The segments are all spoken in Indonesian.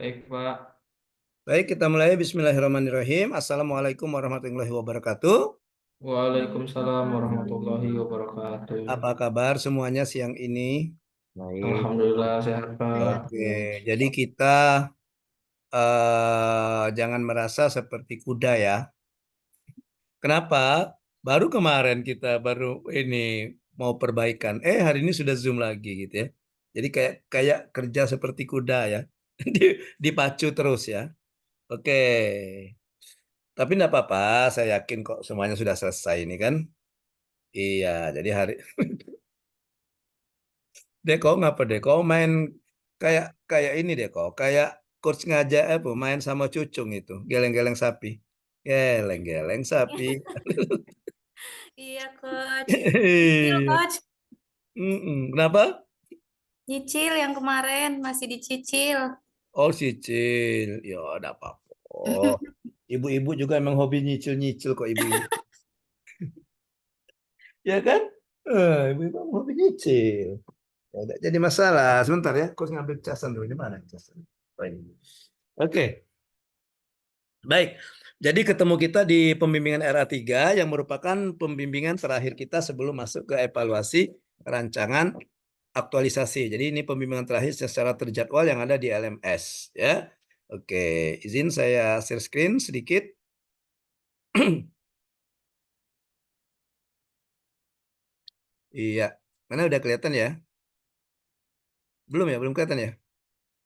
Baik, Pak. Baik, kita mulai. Bismillahirrahmanirrahim. Assalamualaikum warahmatullahi wabarakatuh. Waalaikumsalam warahmatullahi wabarakatuh. Apa kabar semuanya siang ini? Alhamdulillah sehat, Pak. Oke, jadi kita jangan merasa seperti kuda ya. Kenapa? Baru kemarin kita baru ini mau perbaikan. Hari ini sudah Zoom lagi gitu ya. Jadi kayak kayak kerja seperti kuda ya. Dipacu terus ya. Oke. Tapi enggak apa-apa, saya yakin kok semuanya sudah selesai ini kan. Iya, jadi hari Deko ngapa Deko main kayak kayak ini Deko, kayak coach ngajak apa main sama cucung itu, geleng-geleng sapi. Geleng-geleng sapi. Iya, Coach. Nyicil, Coach. Kenapa? Nyicil yang kemarin masih dicicil. Oh, cicil. Ya, ada apa-apa. Oh, ibu-ibu juga emang hobi nyicil-nyicil kok ibu-ibu. Ya kan? Ibu-ibu emang hobi nyicil. Ya, nggak jadi masalah. Sebentar ya, coach ngambil casan dulu. Di mana casan? Oh, ini. Oke. Baik, jadi ketemu kita di pembimbingan RA3 yang merupakan pembimbingan terakhir kita sebelum masuk ke evaluasi rancangan aktualisasi. Jadi ini pembimbingan terakhir secara terjadwal yang ada di LMS ya. Oke, izin saya share screen sedikit. Iya, mana udah kelihatan ya? Belum ya, belum kelihatan ya?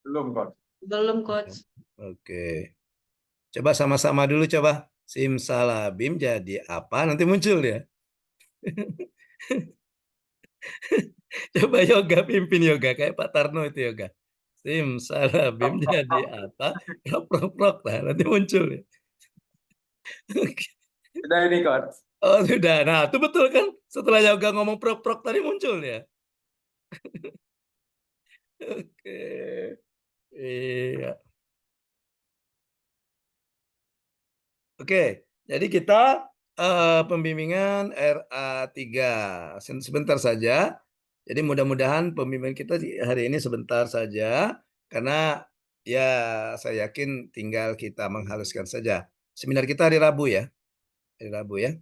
Belum, Pak. Belum, Coach. Oke, coba sama-sama dulu coba. Simsalabim jadi apa? Nanti muncul ya. Coba yoga, pimpin yoga kayak Pak Tarno itu yoga. Simsalabim jadi apa? Prok-prok lah, nanti muncul ya. Sudah ini, Coach. Oh sudah, nah itu betul kan? Setelah yoga ngomong prok-prok tadi muncul ya. Oke, iya. Oke, jadi kita pembimbingan RA3 sebentar saja. Jadi mudah-mudahan pembimbingan kita hari ini sebentar saja, karena ya saya yakin tinggal kita menghaluskan saja. Seminar kita hari Rabu ya, hari Rabu ya.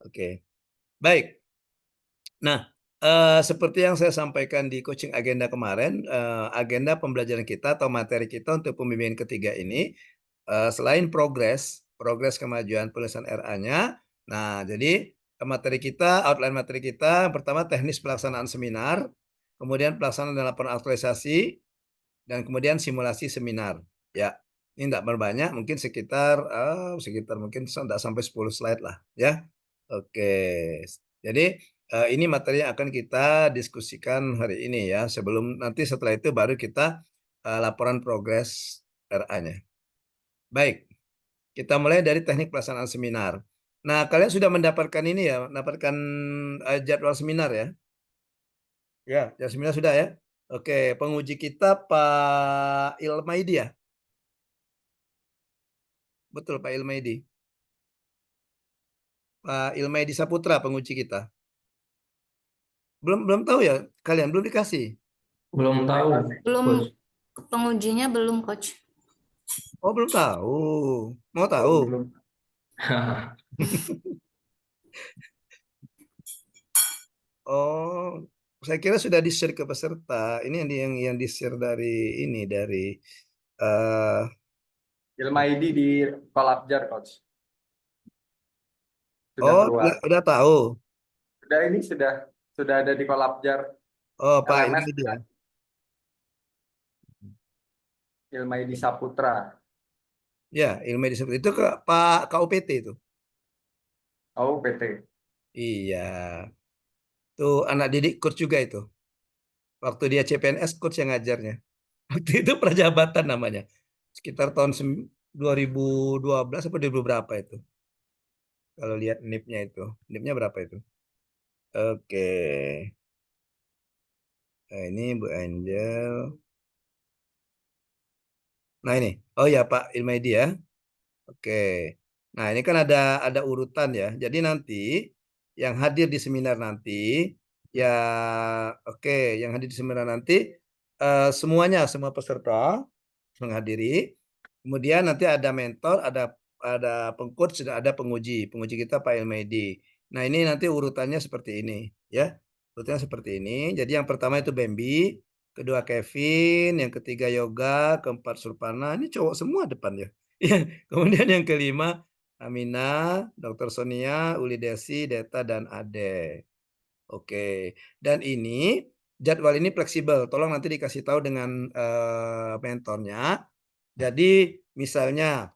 Oke, baik. Nah, seperti yang saya sampaikan di coaching agenda kemarin, agenda pembelajaran kita atau materi kita untuk pembimbingan ketiga ini, selain progres kemajuan penulisan RA-nya, nah jadi materi kita, outline materi kita, pertama teknis pelaksanaan seminar, kemudian pelaksanaan dan laporan aktualisasi, dan kemudian simulasi seminar. Ya, ini tidak berbanyak, mungkin sekitar mungkin tidak sampai 10 slide lah, ya. Oke, jadi ini materi yang akan kita diskusikan hari ini ya. Sebelum nanti setelah itu baru kita laporan progres RA-nya. Baik, kita mulai dari teknik pelaksanaan seminar. Nah, kalian sudah mendapatkan ini ya, mendapatkan jadwal seminar ya? Ya, jadwal seminar sudah ya. Oke, penguji kita Pak Ilmaidi ya? Betul, Pak Ilmaidi. Pak Ilmaidi Saputra penguji kita. Belum belum tahu ya, kalian belum dikasih. Belum tahu, Belum, Coach. pengujinya belum, Coach. Oh, belum tahu. Mau tahu? Oh, belum. Oh, saya kira sudah di-share ke peserta. Ini yang di-share dari ini dari eh Ilma ID di Kolabjar, Coach. Sudah oh, keluar. udah tahu. Sudah ada di Kolabjar Oh, Pak LMS, ini dia. Ilma ID Saputra. Ya, ilmu disebut itu ke Pak KUPT itu. Oh, PT. Iya. Tuh anak didik coach juga itu. Waktu dia CPNS coach yang ngajarnya. Waktu itu prajabatan namanya. Sekitar tahun 2012 atau 2000 berapa itu. Kalau lihat NIP-nya itu. NIP-nya berapa itu? Oke. Nah, ini Bu Angel. Nah ini. Oh ya Pak Ilmaidi ya. Oke. Nah, ini kan ada urutan ya. Jadi nanti yang hadir di seminar nanti ya oke, yang hadir di seminar nanti semuanya semua peserta menghadiri. Kemudian nanti ada mentor, ada pengcoach, sudah ada penguji. Penguji kita Pak Ilmaidi. Nah, ini nanti urutannya seperti ini, ya. Urutannya seperti ini. Jadi yang pertama itu Bambi, kedua Kevin, yang ketiga Yoga, keempat Surpana. Ini cowok semua depan ya. Kemudian yang kelima Amina, Dr. Sonia, Uli Desi, Deta, dan Ade. Oke. Dan ini jadwal ini fleksibel. Tolong nanti dikasih tahu dengan mentornya. Jadi misalnya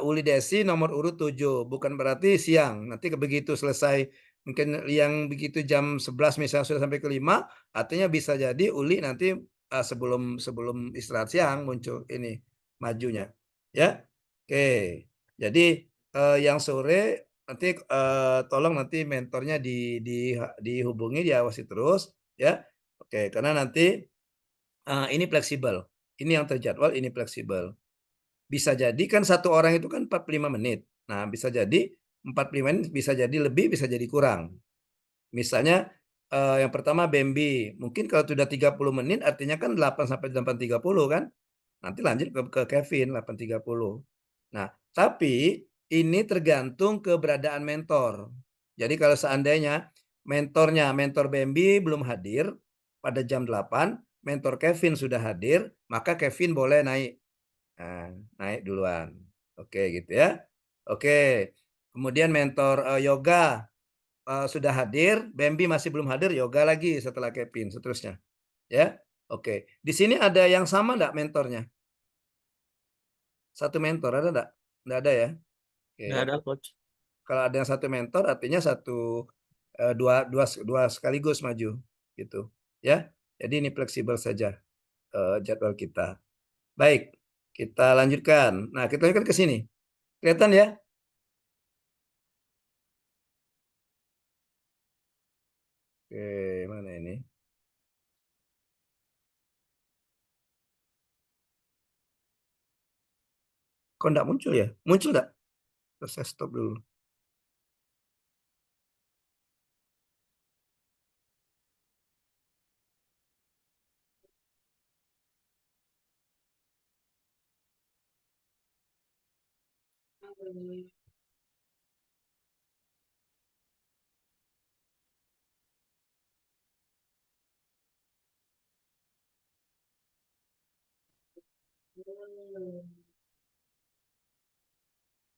Uli Desi nomor urut 7, bukan berarti siang. Nanti begitu selesai, mungkin yang begitu jam 11 misalnya sudah sampai ke 5, artinya bisa jadi Uli nanti sebelum istirahat siang muncul ini majunya. Ya. Oke. Jadi yang sore nanti tolong nanti mentornya dihubungi, diawasi terus ya. Oke, karena nanti ini fleksibel. Ini yang terjadwal, ini fleksibel. Bisa jadi kan satu orang itu kan 45 menit. Nah, bisa jadi 45 menit, bisa jadi lebih, bisa jadi kurang. Misalnya yang pertama Bambi, mungkin kalau sudah 30 menit artinya kan 8 sampai 8.30 kan. Nanti lanjut ke Kevin 8.30. Nah, tapi ini tergantung keberadaan mentor. Jadi kalau seandainya mentor Bambi belum hadir pada jam 8, mentor Kevin sudah hadir, maka Kevin boleh naik. Nah, naik duluan. Oke, gitu ya. Oke. Kemudian mentor Yoga sudah hadir, Bambi masih belum hadir, Yoga lagi setelah Kevin, seterusnya. Ya. Oke. Di sini ada yang sama enggak mentornya? Satu mentor ada enggak? Enggak ada ya? Oke. Nggak ada, Coach. Kalau ada yang satu mentor artinya dua sekaligus maju gitu ya. Jadi ini fleksibel saja jadwal kita. Baik, kita lanjutkan. Nah, kita lanjutkan ke sini. Kelihatan ya? Oke, mana ini? Kok enggak muncul ya? Muncul enggak? Terus saya stop dulu.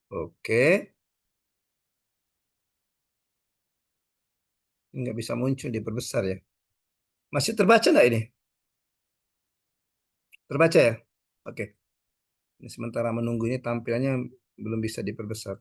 Oke. Nggak bisa muncul, diperbesar ya. Masih terbaca nggak ini? Terbaca ya? Oke. Ini sementara menunggu ini tampilannya belum bisa diperbesar.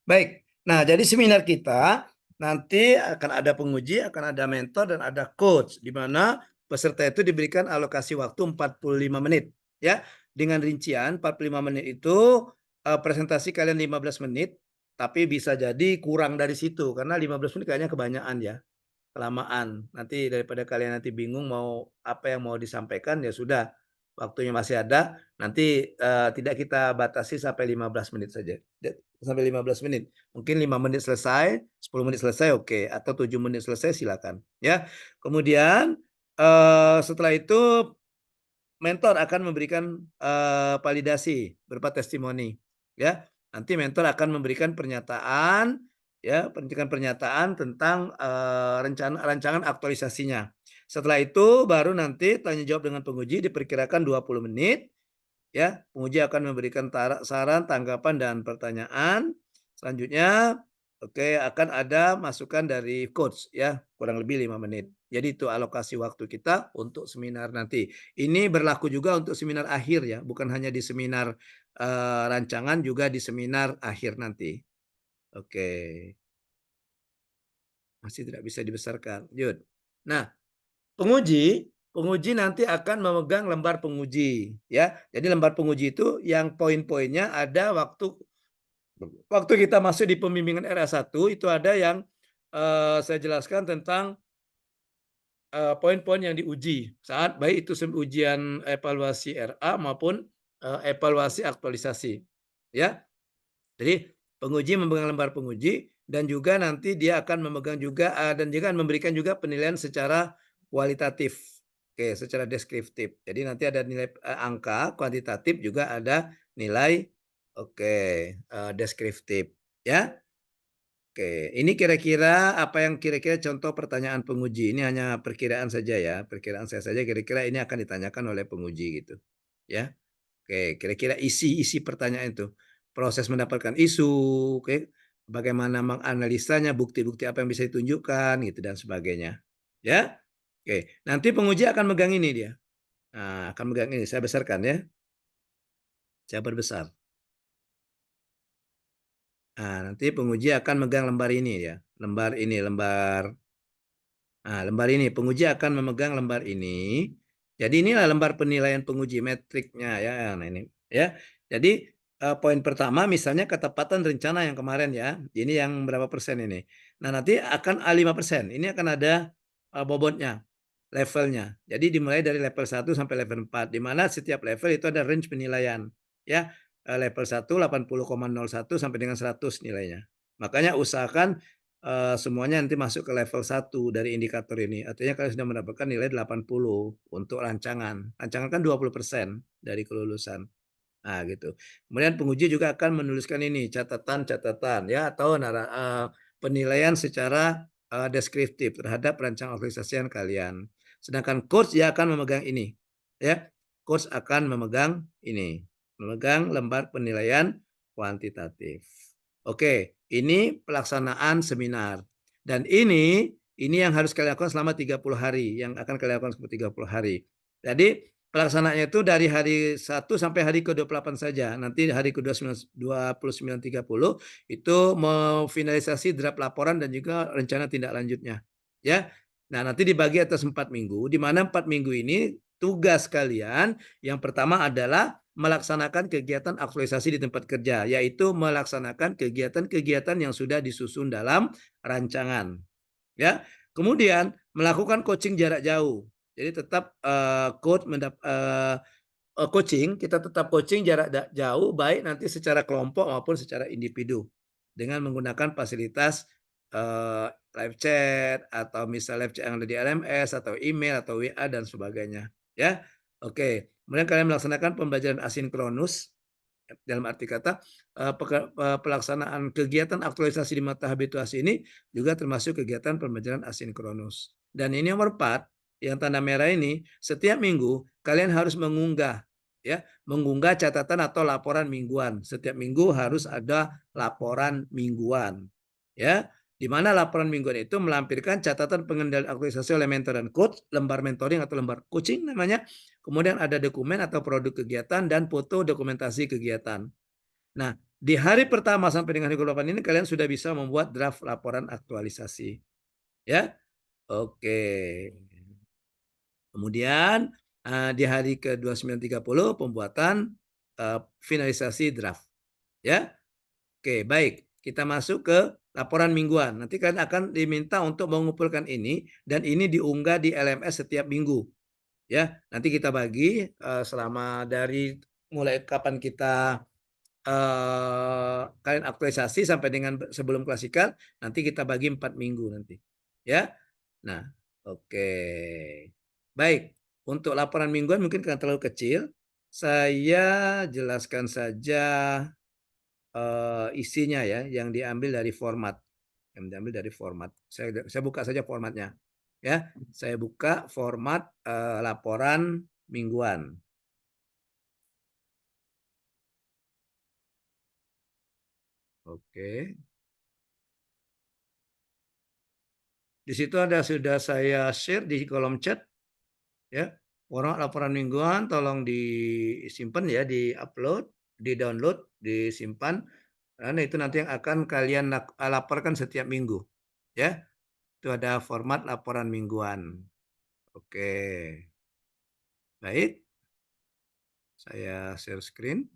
Baik. Nah, jadi seminar kita nanti akan ada penguji, akan ada mentor, dan ada coach, di mana peserta itu diberikan alokasi waktu 45 menit. Ya, dengan rincian 45 menit itu presentasi kalian 15 menit, tapi bisa jadi kurang dari situ, karena 15 menit kayaknya kebanyakan ya. Kelamaan. Nanti daripada kalian nanti bingung mau apa yang mau disampaikan, ya sudah, waktunya masih ada. Nanti tidak kita batasi sampai 15 menit saja. Sampai 15 menit. Mungkin 5 menit selesai, 10 menit selesai, oke. Atau 7 menit selesai, silakan. Ya. Kemudian setelah itu mentor akan memberikan validasi berupa testimoni. Ya. Nanti mentor akan memberikan pernyataan, ya, pernyataan tentang rancangan aktualisasinya. Setelah itu baru nanti tanya jawab dengan penguji, diperkirakan 20 menit. Ya, penguji akan memberikan saran, tanggapan, dan pertanyaan. Selanjutnya, oke, akan ada masukan dari coach ya, kurang lebih 5 menit. Jadi itu alokasi waktu kita untuk seminar nanti. Ini berlaku juga untuk seminar akhir ya, bukan hanya di seminar rancangan, juga di seminar akhir nanti. Oke. Masih tidak bisa dibesarkan. Lanjut. Nah, penguji nanti akan memegang lembar penguji ya. Jadi lembar penguji itu yang poin-poinnya ada waktu kita masuk di pembimbingan RA1 itu ada yang saya jelaskan tentang poin-poin yang diuji saat baik itu ujian evaluasi RA maupun evaluasi aktualisasi ya. Jadi penguji memegang lembar penguji dan juga nanti dia akan memegang juga dan juga memberikan juga penilaian secara kualitatif. Oke, secara deskriptif. Jadi nanti ada nilai angka, kuantitatif juga ada nilai deskriptif ya. Oke, ini kira-kira apa yang kira-kira contoh pertanyaan penguji. Ini hanya perkiraan saja ya, perkiraan saya saja kira-kira ini akan ditanyakan oleh penguji gitu. Ya. Oke, kira-kira isi pertanyaan itu. Proses mendapatkan isu, oke, bagaimana menganalisanya, bukti-bukti apa yang bisa ditunjukkan gitu dan sebagainya. Ya. Oke, nanti penguji akan megang ini dia. Nah, akan megang ini. Saya besarkan ya. Saya perbesar. Nah, nanti penguji akan megang lembar ini ya. Lembar ini, lembar ini. Penguji akan memegang lembar ini. Jadi inilah lembar penilaian penguji metriknya ya. Nah, ini ya. Jadi poin pertama misalnya ketepatan rencana yang kemarin ya. Ini yang berapa persen ini. Nah, nanti akan 5%. Ini akan ada bobotnya, levelnya. Jadi dimulai dari level 1 sampai level 4 di mana setiap level itu ada range penilaian ya. Level 1 80,01 sampai dengan 100 nilainya. Makanya usahakan semuanya nanti masuk ke level 1 dari indikator ini. Artinya kalian sudah mendapatkan nilai 80 untuk rancangan. Rancangan kan 20% dari kelulusan. Nah, gitu. Kemudian penguji juga akan menuliskan ini catatan-catatan ya atau penilaian secara deskriptif terhadap rancangan organisasian kalian. Sedangkan coach ya akan memegang ini. Ya. Coach akan memegang ini. Memegang lembar penilaian kuantitatif. Oke, ini pelaksanaan seminar. Dan ini yang harus kalian lakukan selama 30 hari, yang akan kalian lakukan selama 30 hari. Jadi pelaksanaannya itu dari hari 1 sampai hari ke-28 saja. Nanti hari ke-29 30 itu memfinalisasi draft laporan dan juga rencana tindak lanjutnya. Ya. Nah, nanti dibagi atas 4 minggu, di mana 4 minggu ini tugas kalian yang pertama adalah melaksanakan kegiatan aktualisasi di tempat kerja, yaitu melaksanakan kegiatan-kegiatan yang sudah disusun dalam rancangan. Ya. Kemudian melakukan coaching jarak jauh. Jadi tetap coaching, kita tetap coaching jarak jauh, baik nanti secara kelompok maupun secara individu dengan menggunakan fasilitas live chat atau misalnya live chat yang ada di LMS atau email atau WA dan sebagainya. Ya, oke. Kemudian kalian melaksanakan pembelajaran asinkronus dalam arti kata pelaksanaan kegiatan aktualisasi di mata habituasi ini juga termasuk kegiatan pembelajaran asinkronus. Dan ini nomor 4, yang tanda merah ini, setiap minggu kalian harus mengunggah catatan atau laporan mingguan. Setiap minggu harus ada laporan mingguan. Ya, di mana laporan mingguan itu melampirkan catatan pengendalian aktualisasi oleh mentor dan coach, lembar mentoring atau lembar coaching namanya. Kemudian ada dokumen atau produk kegiatan dan foto dokumentasi kegiatan. Nah, di hari pertama sampai dengan hari ke-8 ini kalian sudah bisa membuat draft laporan aktualisasi. Ya. Oke. Kemudian di hari ke-29 30 pembuatan finalisasi draft. Ya. Oke, baik. Kita masuk ke laporan mingguan. Nanti kalian akan diminta untuk mengumpulkan ini dan ini diunggah di LMS setiap minggu. Ya, nanti kita bagi selama dari mulai kapan kita kalian aktualisasi sampai dengan sebelum klasikal, nanti kita bagi 4 minggu nanti. Ya. Nah, oke. Baik, untuk laporan mingguan mungkin karena terlalu kecil, saya jelaskan saja isinya ya, yang diambil dari format. Yang diambil dari format. Saya buka saja formatnya. Ya, saya buka format laporan mingguan. Oke. Di situ sudah saya share di kolom chat. Ya, format laporan mingguan tolong disimpan ya, di-upload, di-download, disimpan. Karena itu nanti yang akan kalian laporkan setiap minggu. Ya, itu ada format laporan mingguan. Oke. Baik. Saya share screen.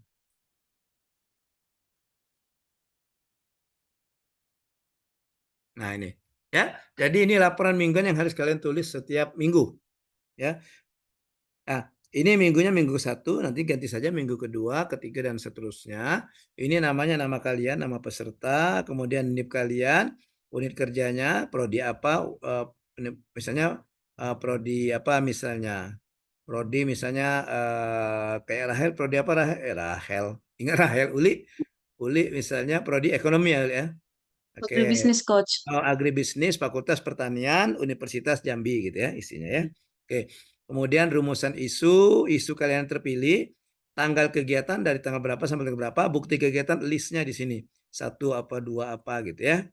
Nah, ini. Ya, jadi ini laporan mingguan yang harus kalian tulis setiap minggu. Ya. Nah, ini minggunya minggu 1, nanti ganti saja minggu kedua, ketiga, dan seterusnya. Ini namanya nama kalian, nama peserta, kemudian NIP kalian, unit kerjanya, prodi apa, misalnya prodi apa misalnya. Prodi misalnya kayak Rahel, prodi apa Rahel? Rahel. Ingat Rahel, Uli misalnya prodi ekonomi ya. Oke. Agribisnis coach. Agribisnis, Fakultas Pertanian, Universitas Jambi gitu ya isinya ya. Oke. Kemudian rumusan isu kalian terpilih, tanggal kegiatan dari tanggal berapa sampai tanggal berapa, bukti kegiatan listnya di sini. 1 apa 2 apa gitu ya.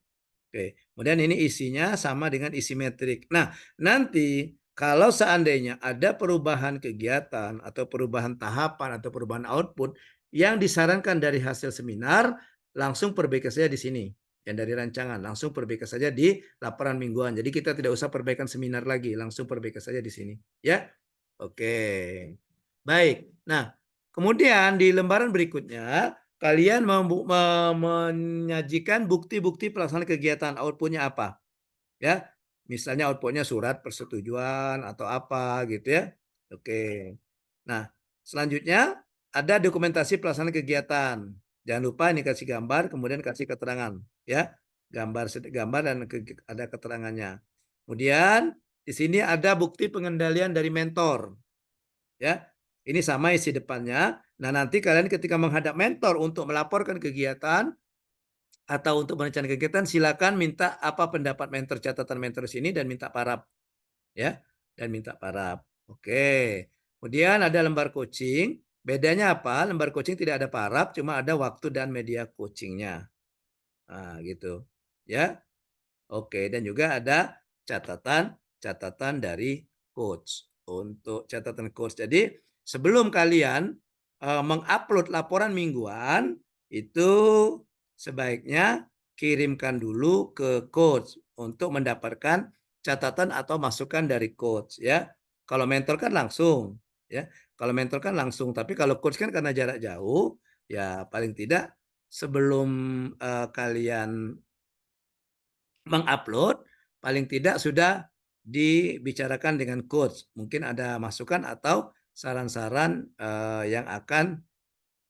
Oke. Kemudian ini isinya sama dengan isi metrik. Nah, nanti kalau seandainya ada perubahan kegiatan atau perubahan tahapan atau perubahan output yang disarankan dari hasil seminar, langsung perbaiki saja di sini. Yang dari rancangan, langsung perbaiki saja di laporan mingguan. Jadi kita tidak usah perbaikan seminar lagi, langsung perbaiki saja di sini. Ya, oke. Baik. Nah, kemudian di lembaran berikutnya, kalian menyajikan bukti-bukti pelaksanaan kegiatan, outputnya apa? Ya, misalnya outputnya surat persetujuan atau apa gitu ya. Oke. Nah, selanjutnya ada dokumentasi pelaksanaan kegiatan. Jangan lupa ini kasih gambar, kemudian kasih keterangan, ya. Gambar dan ada keterangannya. Kemudian di sini ada bukti pengendalian dari mentor. Ya. Ini sama isi depannya. Nah, nanti kalian ketika menghadap mentor untuk melaporkan kegiatan atau untuk merencanakan kegiatan, silakan minta apa pendapat mentor, catatan mentor sini dan minta paraf. Ya, dan minta paraf. Oke. Kemudian ada lembar coaching. Bedanya apa? Lembar coaching tidak ada paraf, cuma ada waktu dan media coachingnya. Nah, gitu. Ya. Oke, dan juga ada catatan dari coach. Untuk catatan coach. Jadi, sebelum kalian mengupload laporan mingguan, itu sebaiknya kirimkan dulu ke coach untuk mendapatkan catatan atau masukan dari coach ya. Kalau mentor kan langsung ya. Kalau mentor kan langsung, tapi kalau coach kan karena jarak jauh, ya paling tidak sebelum kalian mengupload, paling tidak sudah dibicarakan dengan coach. Mungkin ada masukan atau saran-saran yang akan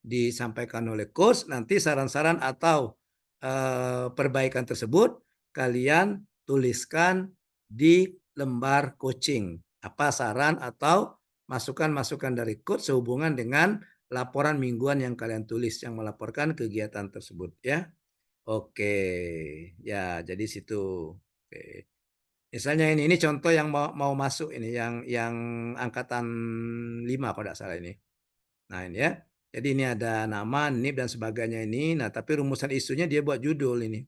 disampaikan oleh coach. Nanti saran-saran atau perbaikan tersebut kalian tuliskan di lembar coaching. Apa saran atau masukan-masukan dari coach sehubungan dengan laporan mingguan yang kalian tulis yang melaporkan kegiatan tersebut ya. Oke, ya jadi situ. Oke. Misalnya ini contoh yang mau masuk ini yang angkatan 5 kalau tidak salah ini. Nah ini ya. Jadi ini ada nama, NIP dan sebagainya ini. Nah tapi rumusan isunya dia buat judul ini.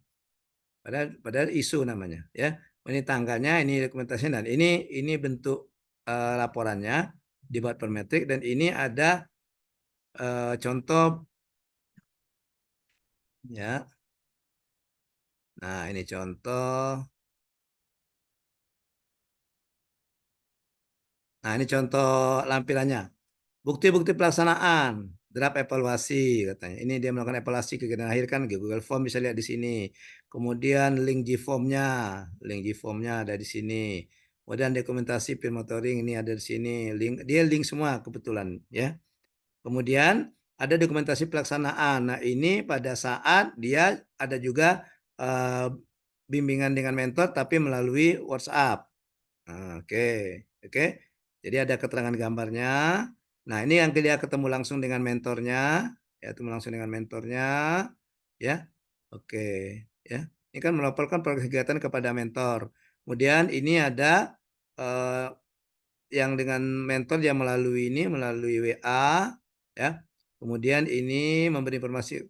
Padahal isu namanya ya. Ini tanggalnya, ini dokumentasinya dan ini bentuk laporannya dibuat per metrik dan ini ada contoh ya. Nah ini contoh. Nah, ini contoh lampirannya. Bukti-bukti pelaksanaan, draft evaluasi katanya. Ini dia melakukan evaluasi kegiatan akhir kan Google Form bisa lihat di sini. Kemudian link G-Form-nya ada di sini. Kemudian dokumentasi peer motoring ini ada di sini. Dia link semua kebetulan ya. Kemudian ada dokumentasi pelaksanaan. Nah, ini pada saat dia ada juga bimbingan dengan mentor tapi melalui WhatsApp. Nah, oke. Jadi ada keterangan gambarnya. Nah, ini yang dia ketemu langsung dengan mentornya, ya, ketemu langsung dengan mentornya, ya. Oke, ya. Ini kan melaporkan progres kegiatan kepada mentor. Kemudian ini ada yang dengan mentor yang melalui WA, ya. Kemudian ini memberi informasi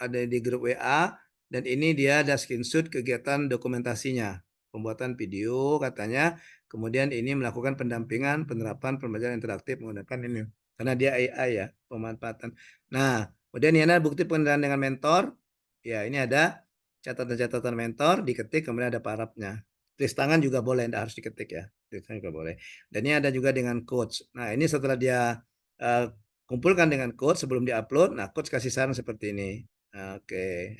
ada di grup WA dan ini dia ada screenshot kegiatan dokumentasinya. Pembuatan video katanya. Kemudian ini melakukan pendampingan penerapan pembelajaran interaktif menggunakan ini. Karena dia AI ya, pemanfaatan. Nah, kemudian ini ada bukti pengendalian dengan mentor. Ya, ini ada catatan-catatan mentor, diketik, kemudian ada parafnya. Tulis tangan juga boleh, tidak harus diketik ya. Tulis tangan juga boleh. Dan ini ada juga dengan coach. Nah, ini setelah dia kumpulkan dengan coach sebelum diupload, nah coach kasih saran seperti ini. Oke,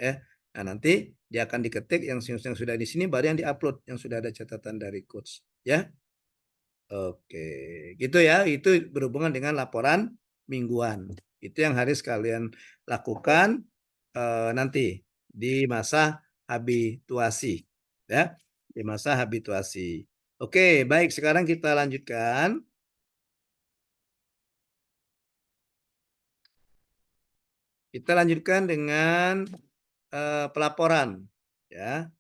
Nah, nanti dia akan diketik yang sudah di sini baru yang diupload yang sudah ada catatan dari coach, ya. Oke, gitu ya. Itu berhubungan dengan laporan mingguan. Itu yang harus kalian lakukan nanti di masa habituasi, ya. Di masa habituasi. Oke, baik. Sekarang kita lanjutkan. Kita lanjutkan dengan pelaporan. Ya,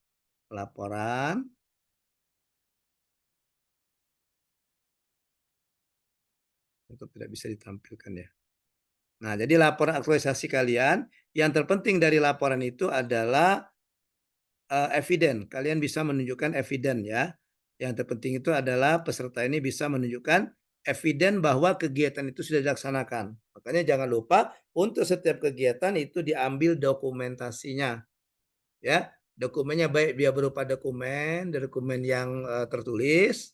pelaporan. Tetap tidak bisa ditampilkan ya. Nah, jadi laporan aktualisasi kalian, yang terpenting dari laporan itu adalah eviden. Kalian bisa menunjukkan eviden ya. Yang terpenting itu adalah peserta ini bisa menunjukkan eviden bahwa kegiatan itu sudah dilaksanakan. Makanya jangan lupa untuk setiap kegiatan itu diambil dokumentasinya ya. Dokumennya baik dia berupa dokumen yang tertulis,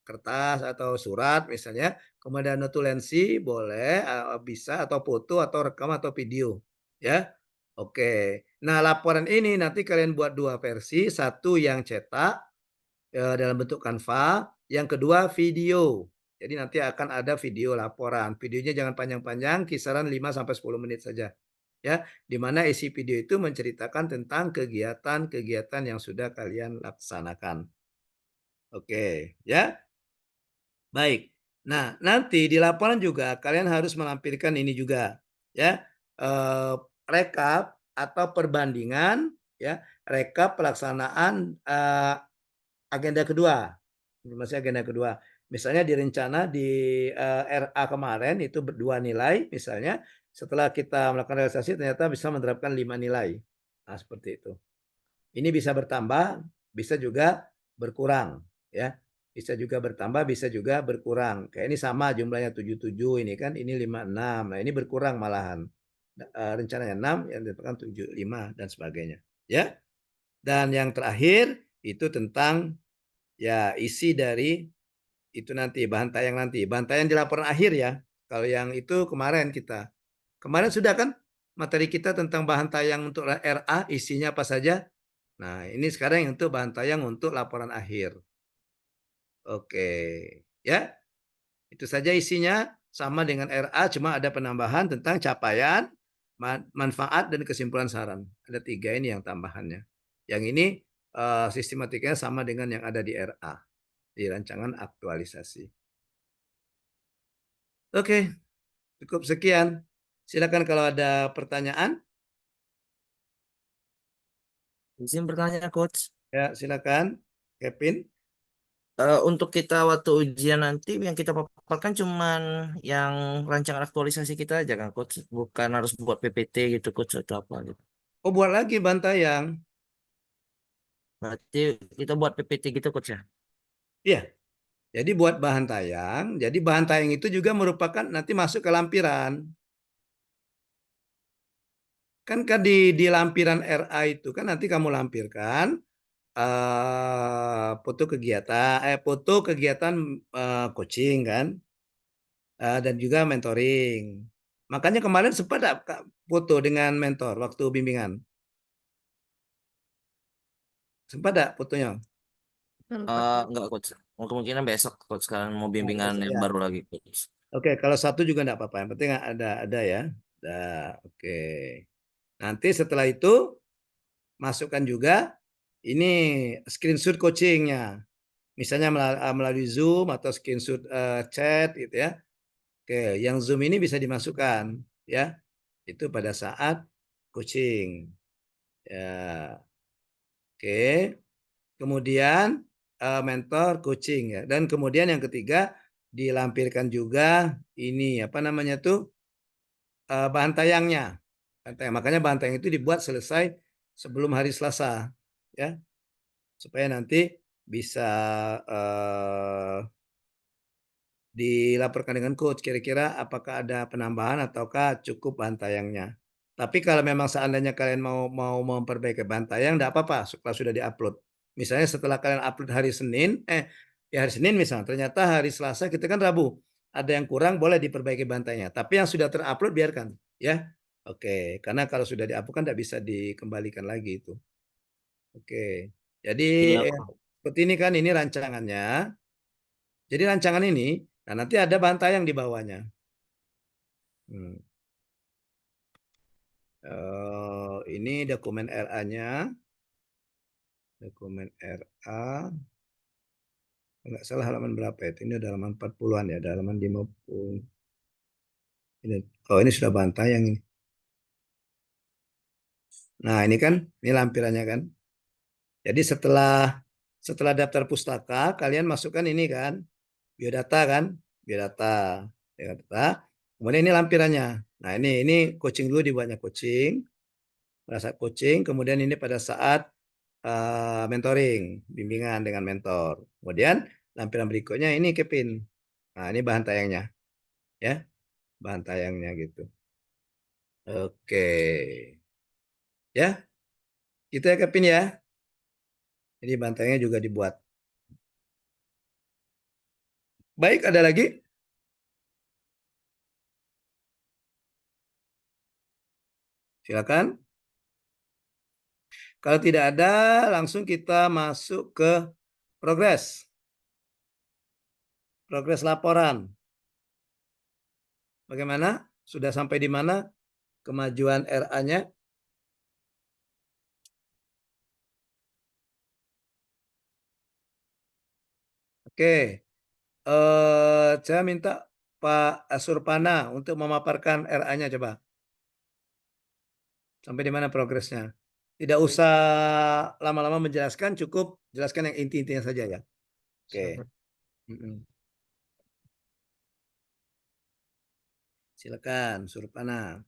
kertas atau surat misalnya, kemudian notulensi boleh bisa atau foto atau rekam atau video ya. Oke. Nah, laporan ini nanti kalian buat dua versi, satu yang cetak dalam bentuk Canva, yang kedua video. Jadi nanti akan ada video laporan. Videonya jangan panjang-panjang, kisaran 5 sampai 10 menit saja. Ya, di mana isi video itu menceritakan tentang kegiatan-kegiatan yang sudah kalian laksanakan. Oke, ya. Baik. Nah, nanti di laporan juga kalian harus melampirkan ini juga, ya. Eh, rekap atau perbandingan, ya, rekap pelaksanaan agenda kedua. Masih agenda kedua. Misalnya di rencana di RA kemarin itu berdua nilai, misalnya setelah kita melakukan realisasi ternyata bisa menerapkan 5 nilai. Nah, seperti itu. Ini bisa bertambah, bisa juga berkurang, ya. Bisa juga bertambah, bisa juga berkurang. Kayak ini sama jumlahnya 77 ini kan, ini 56. Nah, ini berkurang malahan. Rencananya 6, yang ditentukan 7, 5 dan sebagainya, ya. Dan yang terakhir itu tentang ya isi dari itu nanti bahan tayang nanti. Bahan tayang di laporan akhir ya. Kalau yang itu kemarin kita. Kemarin sudah kan materi kita tentang bahan tayang untuk RA isinya apa saja. Nah, ini sekarang yang untuk bahan tayang untuk laporan akhir. Oke, ya. Itu saja isinya sama dengan RA, cuma ada penambahan tentang capaian, manfaat, dan kesimpulan saran. Ada 3 ini yang tambahannya. Yang ini sistematikanya sama dengan yang ada di RA, di rancangan aktualisasi. Oke, cukup sekian. Silakan kalau ada pertanyaan. Izin bertanya, Coach. Ya, silakan, Kevin. Untuk kita waktu ujian nanti yang kita paparkan cuman yang rancangan aktualisasi kita aja kan, Coach? Bukan harus buat PPT gitu, Coach, atau apa gitu. Oh, buat lagi bahan tayang. Berarti kita buat PPT gitu, Coach ya? Iya. Jadi buat bahan tayang, jadi bahan tayang itu juga merupakan nanti masuk ke lampiran. Kan di lampiran RA itu kan nanti kamu lampirkan foto kegiatan coaching kan, dan juga mentoring. Makanya kemarin sempat ada foto dengan mentor waktu bimbingan. Sempat ada fotonya. Enggak, Coach. Kemungkinan besok, Coach. Sekarang mau Nah, bimbingan besok yang ya. baru lagi, Coach. Oke, kalau satu juga enggak apa-apa. Yang penting ada ya. Ada. Oke. Nanti setelah itu masukkan juga ini screenshot coachingnya. Misalnya melalui Zoom atau screenshot chat gitu ya. Oke, yang Zoom ini bisa dimasukkan ya. Itu pada saat coaching. Ya. Oke. Kemudian mentor coaching ya. Dan kemudian yang ketiga dilampirkan juga ini apa namanya tuh bahan tayangnya. Makanya bahan tayang itu dibuat selesai sebelum hari Selasa ya. Supaya nanti bisa dilaporkan dengan coach kira-kira apakah ada penambahan ataukah cukup bahan tayangnya. Tapi kalau memang seandainya kalian mau memperbaiki bahan tayang, enggak apa-apa setelah sudah diupload. Misalnya setelah kalian upload hari Senin, ya hari Senin misalnya, ternyata hari Selasa kita kan Rabu, ada yang kurang boleh diperbaiki bahan tayangnya. Tapi yang sudah terupload biarkan, ya. Oke, karena kalau sudah diupload kan tidak bisa dikembalikan lagi itu. Oke, jadi Iya, seperti ini kan ini rancangannya. Jadi rancangan ini, nah nanti ada bahan tayang di bawahnya. Ini dokumen RA-nya. Dokumen RA. Nggak salah halaman berapa itu? Ini ada halaman 40-an ya, ada halaman 50. Ini, oh ini sudah bantai yang ini. Nah ini kan, ini lampirannya kan. Jadi setelah daftar pustaka, kalian masukkan ini kan, biodata kan, biodata, biodata. Kemudian ini lampirannya. Nah ini coaching dulu dibuatnya coaching, pada saat coaching, kemudian ini pada saat mentoring, bimbingan dengan mentor. Kemudian lampiran berikutnya ini Kevin. Nah ini bahan tayangnya, ya, bahan tayangnya gitu. Oke, ya, gitu ya Kevin ya. Jadi bahan tayangnya juga dibuat. Baik, ada lagi? Silakan. Kalau tidak ada, langsung kita masuk ke progres. Progres laporan. Bagaimana? Sudah sampai di mana kemajuan RA-nya? Oke, saya minta Pak Surpana untuk memaparkan RA-nya coba. Sampai di mana progresnya? Tidak usah lama-lama menjelaskan, cukup jelaskan yang inti-intinya saja ya. Oke. Mm-mm. Silakan, Surpana.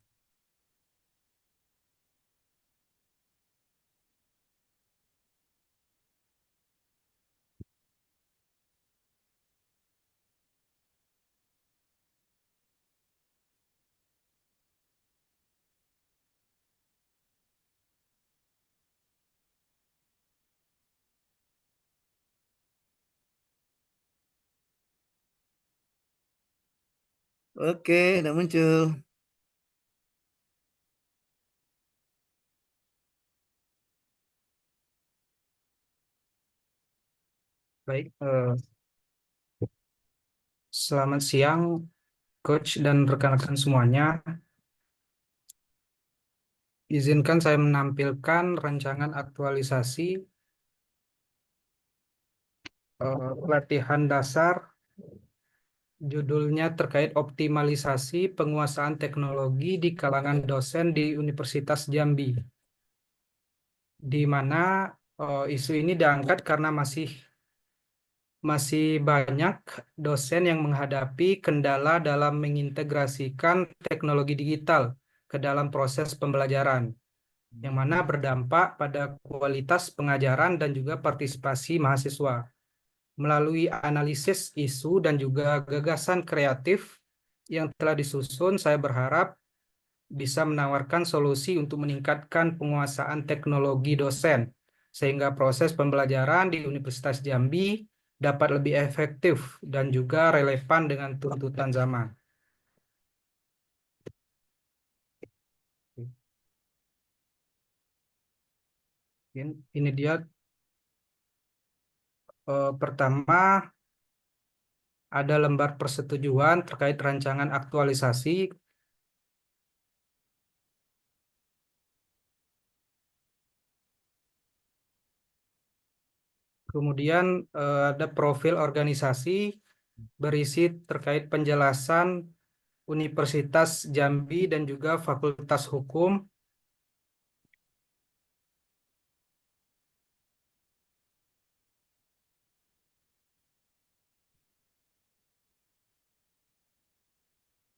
Oke, udah muncul. Baik, selamat siang Coach dan rekan-rekan semuanya. Izinkan saya menampilkan rancangan aktualisasi latihan dasar. Judulnya terkait optimalisasi penguasaan teknologi di kalangan dosen di Universitas Jambi, di mana isu ini diangkat karena masih banyak dosen yang menghadapi kendala dalam mengintegrasikan teknologi digital ke dalam proses pembelajaran, yang mana berdampak pada kualitas pengajaran dan juga partisipasi mahasiswa. Melalui analisis isu dan juga gagasan kreatif yang telah disusun, saya berharap bisa menawarkan solusi untuk meningkatkan penguasaan teknologi dosen, sehingga proses pembelajaran di Universitas Jambi dapat lebih efektif dan juga relevan dengan tuntutan zaman. Ini dia pertama, ada lembar persetujuan terkait rancangan aktualisasi. Kemudian ada profil organisasi berisi terkait penjelasan Universitas Jambi dan juga Fakultas Hukum.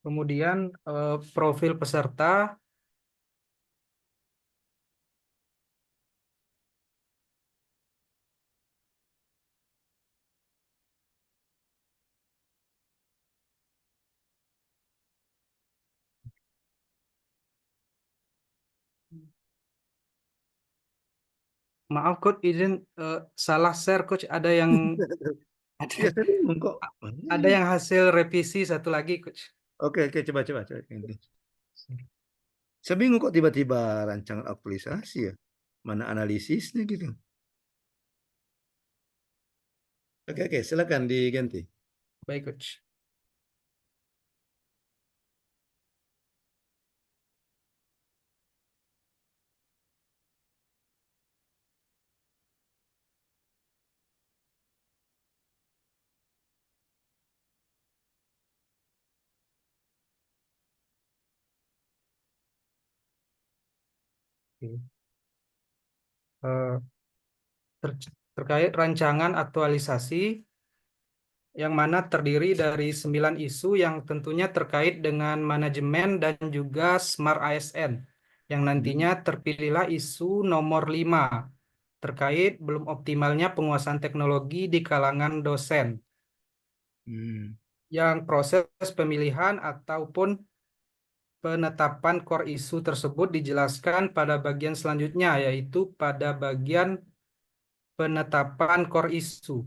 Kemudian profil peserta. Maaf Coach, izin salah share Coach. Ada yang Ya, saya bingung kok. ada yang hasil revisi satu lagi Coach. Oke, coba. Saya bingung kok tiba-tiba rancangan aktualisasi ya. Mana analisisnya gitu. Oke, silakan diganti. Baik Coach. Eh, terkait rancangan aktualisasi yang mana terdiri dari 9 isu yang tentunya terkait dengan manajemen dan juga Smart ASN, yang nantinya terpilihlah isu nomor 5 terkait belum optimalnya penguasaan teknologi di kalangan dosen, yang proses pemilihan ataupun penetapan core isu tersebut dijelaskan pada bagian selanjutnya, yaitu pada bagian penetapan core isu.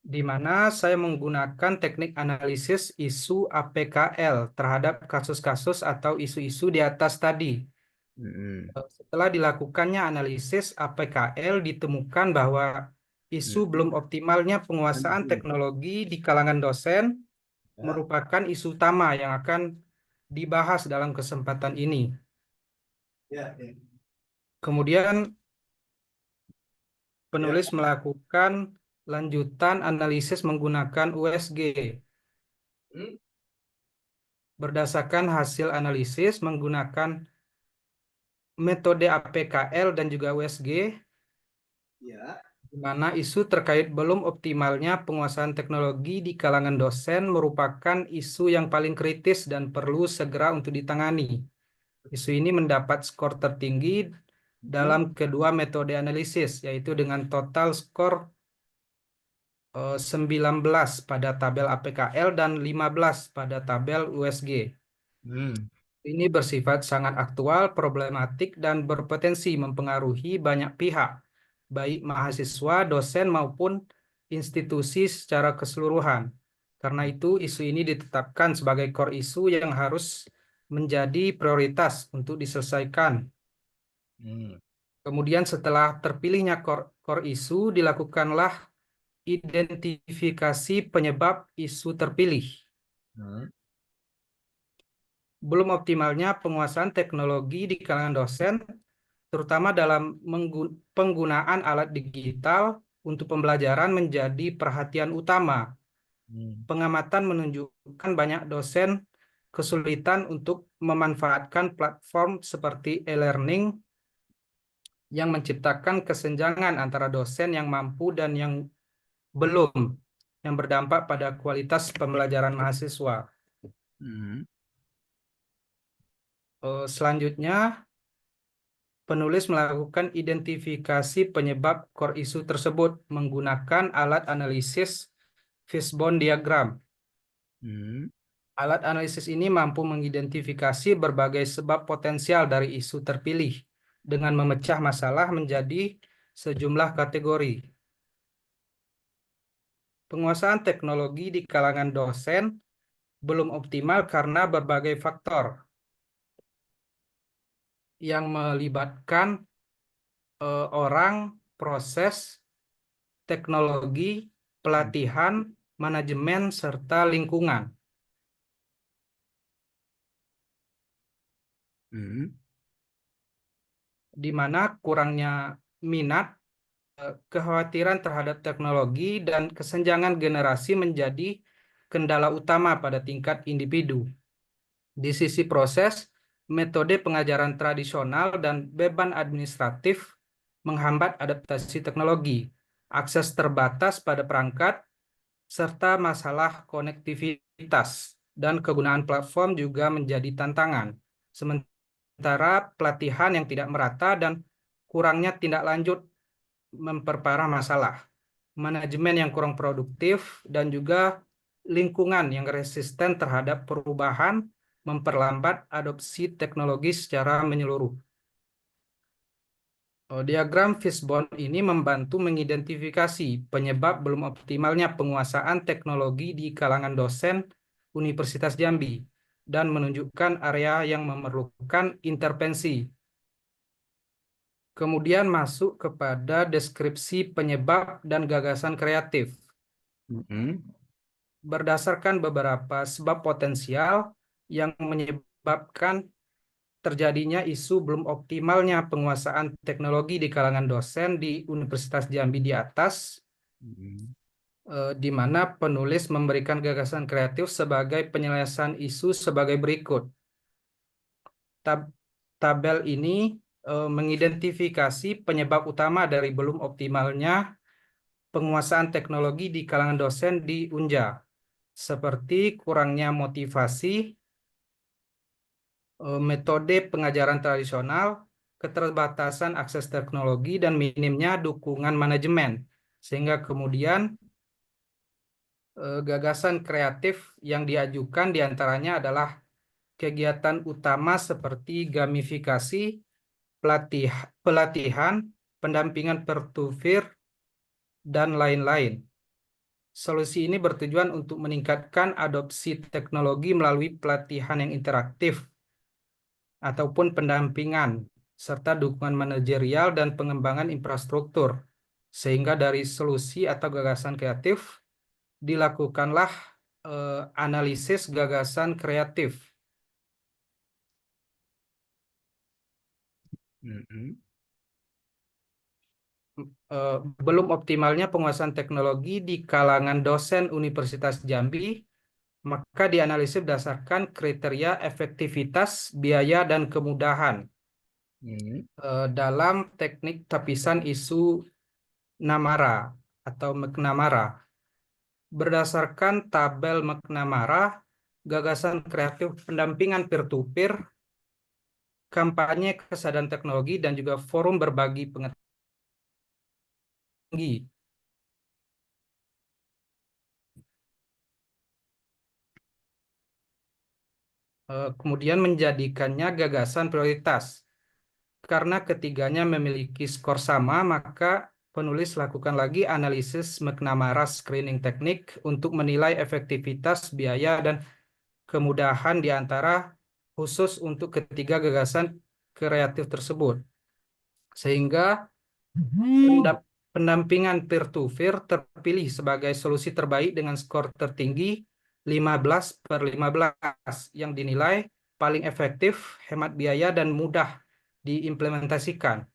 Di mana saya menggunakan teknik analisis isu APKL terhadap kasus-kasus atau isu-isu di atas tadi. Setelah dilakukannya analisis APKL, ditemukan bahwa isu belum optimalnya penguasaan teknologi di kalangan dosen merupakan isu utama yang akan dibahas dalam kesempatan ini. Kemudian penulis melakukan lanjutan analisis menggunakan USG. Berdasarkan hasil analisis menggunakan metode APKL dan juga USG, di mana isu terkait belum optimalnya penguasaan teknologi di kalangan dosen merupakan isu yang paling kritis dan perlu segera untuk ditangani. Isu ini mendapat skor tertinggi dalam kedua metode analisis, yaitu dengan total skor 19 pada tabel APKL dan 15 pada tabel USG. Ini bersifat sangat aktual, problematik, dan berpotensi mempengaruhi banyak pihak, baik mahasiswa, dosen, maupun institusi secara keseluruhan. Karena itu, isu ini ditetapkan sebagai core isu yang harus menjadi prioritas untuk diselesaikan. Kemudian setelah terpilihnya core isu, dilakukanlah identifikasi penyebab isu terpilih. Belum optimalnya penguasaan teknologi di kalangan dosen, terutama dalam penggunaan alat digital untuk pembelajaran, menjadi perhatian utama. Pengamatan menunjukkan banyak dosen kesulitan untuk memanfaatkan platform seperti e-learning yang menciptakan kesenjangan antara dosen yang mampu dan yang belum, yang berdampak pada kualitas pembelajaran mahasiswa. Selanjutnya, penulis melakukan identifikasi penyebab core isu tersebut menggunakan alat analisis fishbone diagram. Alat analisis ini mampu mengidentifikasi berbagai sebab potensial dari isu terpilih dengan memecah masalah menjadi sejumlah kategori. Penguasaan teknologi di kalangan dosen belum optimal karena berbagai faktor yang melibatkan orang, proses, teknologi, pelatihan, manajemen, serta lingkungan. Di mana kurangnya minat, kekhawatiran terhadap teknologi, dan kesenjangan generasi menjadi kendala utama pada tingkat individu. Di sisi proses, metode pengajaran tradisional dan beban administratif menghambat adaptasi teknologi, akses terbatas pada perangkat, serta masalah konektivitas dan kegunaan platform juga menjadi tantangan. Sementara pelatihan yang tidak merata dan kurangnya tindak lanjut memperparah masalah. Manajemen yang kurang produktif dan juga lingkungan yang resisten terhadap perubahan memperlambat adopsi teknologi secara menyeluruh. Diagram fishbone ini membantu mengidentifikasi penyebab belum optimalnya penguasaan teknologi di kalangan dosen Universitas Jambi dan menunjukkan area yang memerlukan intervensi. Kemudian masuk kepada deskripsi penyebab dan gagasan kreatif. Berdasarkan beberapa sebab potensial yang menyebabkan terjadinya isu belum optimalnya penguasaan teknologi di kalangan dosen di Universitas Jambi di atas, di mana penulis memberikan gagasan kreatif sebagai penyelesaian isu sebagai berikut. Tabel ini mengidentifikasi penyebab utama dari belum optimalnya penguasaan teknologi di kalangan dosen di Unja, seperti kurangnya motivasi, metode pengajaran tradisional, keterbatasan akses teknologi, dan minimnya dukungan manajemen. Sehingga kemudian gagasan kreatif yang diajukan diantaranya adalah kegiatan utama seperti gamifikasi, pelatihan, pendampingan peer-to-peer, dan lain-lain. Solusi ini bertujuan untuk meningkatkan adopsi teknologi melalui pelatihan yang interaktif ataupun pendampingan, serta dukungan manajerial dan pengembangan infrastruktur. Sehingga dari solusi atau gagasan kreatif dilakukanlah analisis gagasan kreatif. Mm-mm. Belum optimalnya penguasaan teknologi di kalangan dosen Universitas Jambi, maka dianalisis berdasarkan kriteria efektivitas, biaya, dan kemudahan Mm. dalam teknik tapisan isu Namara atau McNamara. Berdasarkan tabel McNamara, gagasan kreatif pendampingan peer-to-peer, kampanye kesadaran teknologi, dan juga forum berbagi pengetahuan tinggi. Kemudian menjadikannya gagasan prioritas. Karena ketiganya memiliki skor sama, maka penulis lakukan lagi analisis McNamara screening teknik untuk menilai efektivitas, biaya, dan kemudahan di antara khusus untuk ketiga gagasan kreatif tersebut. Sehingga pendampingan peer-to-peer terpilih sebagai solusi terbaik dengan skor tertinggi 15/15 yang dinilai paling efektif, hemat biaya, dan mudah diimplementasikan.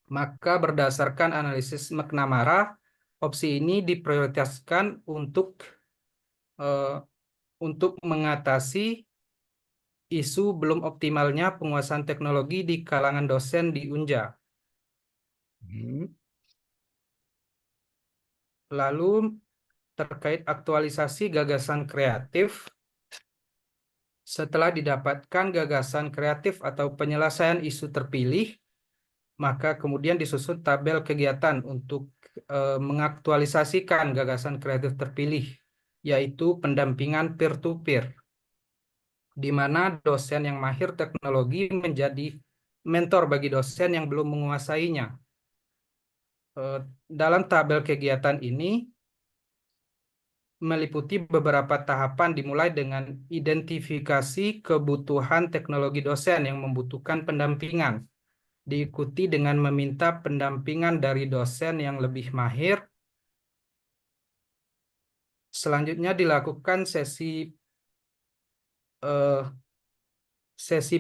Maka berdasarkan analisis McNamara, opsi ini diprioritaskan untuk mengatasi isu belum optimalnya penguasaan teknologi di kalangan dosen di Unja. Mm. Lalu terkait aktualisasi gagasan kreatif, setelah didapatkan gagasan kreatif atau penyelesaian isu terpilih, maka kemudian disusun tabel kegiatan untuk mengaktualisasikan gagasan kreatif terpilih, yaitu pendampingan peer-to-peer, di mana dosen yang mahir teknologi menjadi mentor bagi dosen yang belum menguasainya. Dalam tabel kegiatan ini meliputi beberapa tahapan dimulai dengan identifikasi kebutuhan teknologi dosen yang membutuhkan pendampingan, diikuti dengan meminta pendampingan dari dosen yang lebih mahir. Selanjutnya dilakukan sesi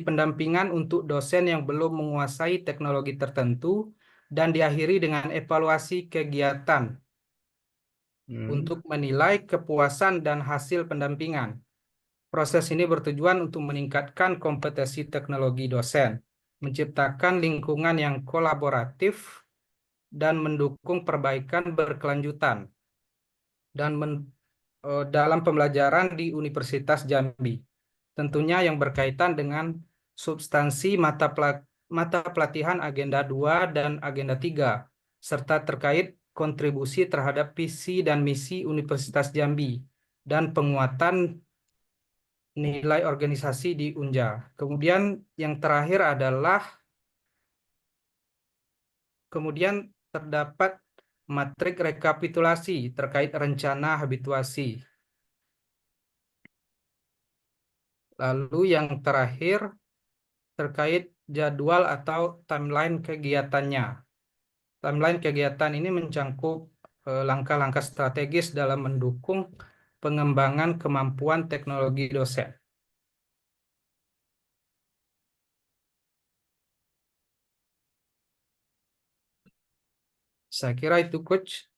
pendampingan untuk dosen yang belum menguasai teknologi tertentu dan diakhiri dengan evaluasi kegiatan untuk menilai kepuasan dan hasil pendampingan. Proses ini bertujuan untuk meningkatkan kompetensi teknologi dosen, menciptakan lingkungan yang kolaboratif, dan mendukung perbaikan berkelanjutan dalam pembelajaran di Universitas Jambi. Tentunya yang berkaitan dengan substansi mata pelatihan Agenda 2 dan Agenda 3, serta terkait kontribusi terhadap visi dan misi Universitas Jambi, dan penguatan nilai organisasi di Unja. Kemudian yang terakhir adalah kemudian terdapat matrik rekapitulasi terkait rencana habituasi. Lalu yang terakhir terkait jadwal atau timeline kegiatannya. Timeline kegiatan ini mencangkup langkah-langkah strategis dalam mendukung pengembangan kemampuan teknologi dosen. Saya kira itu, Coach,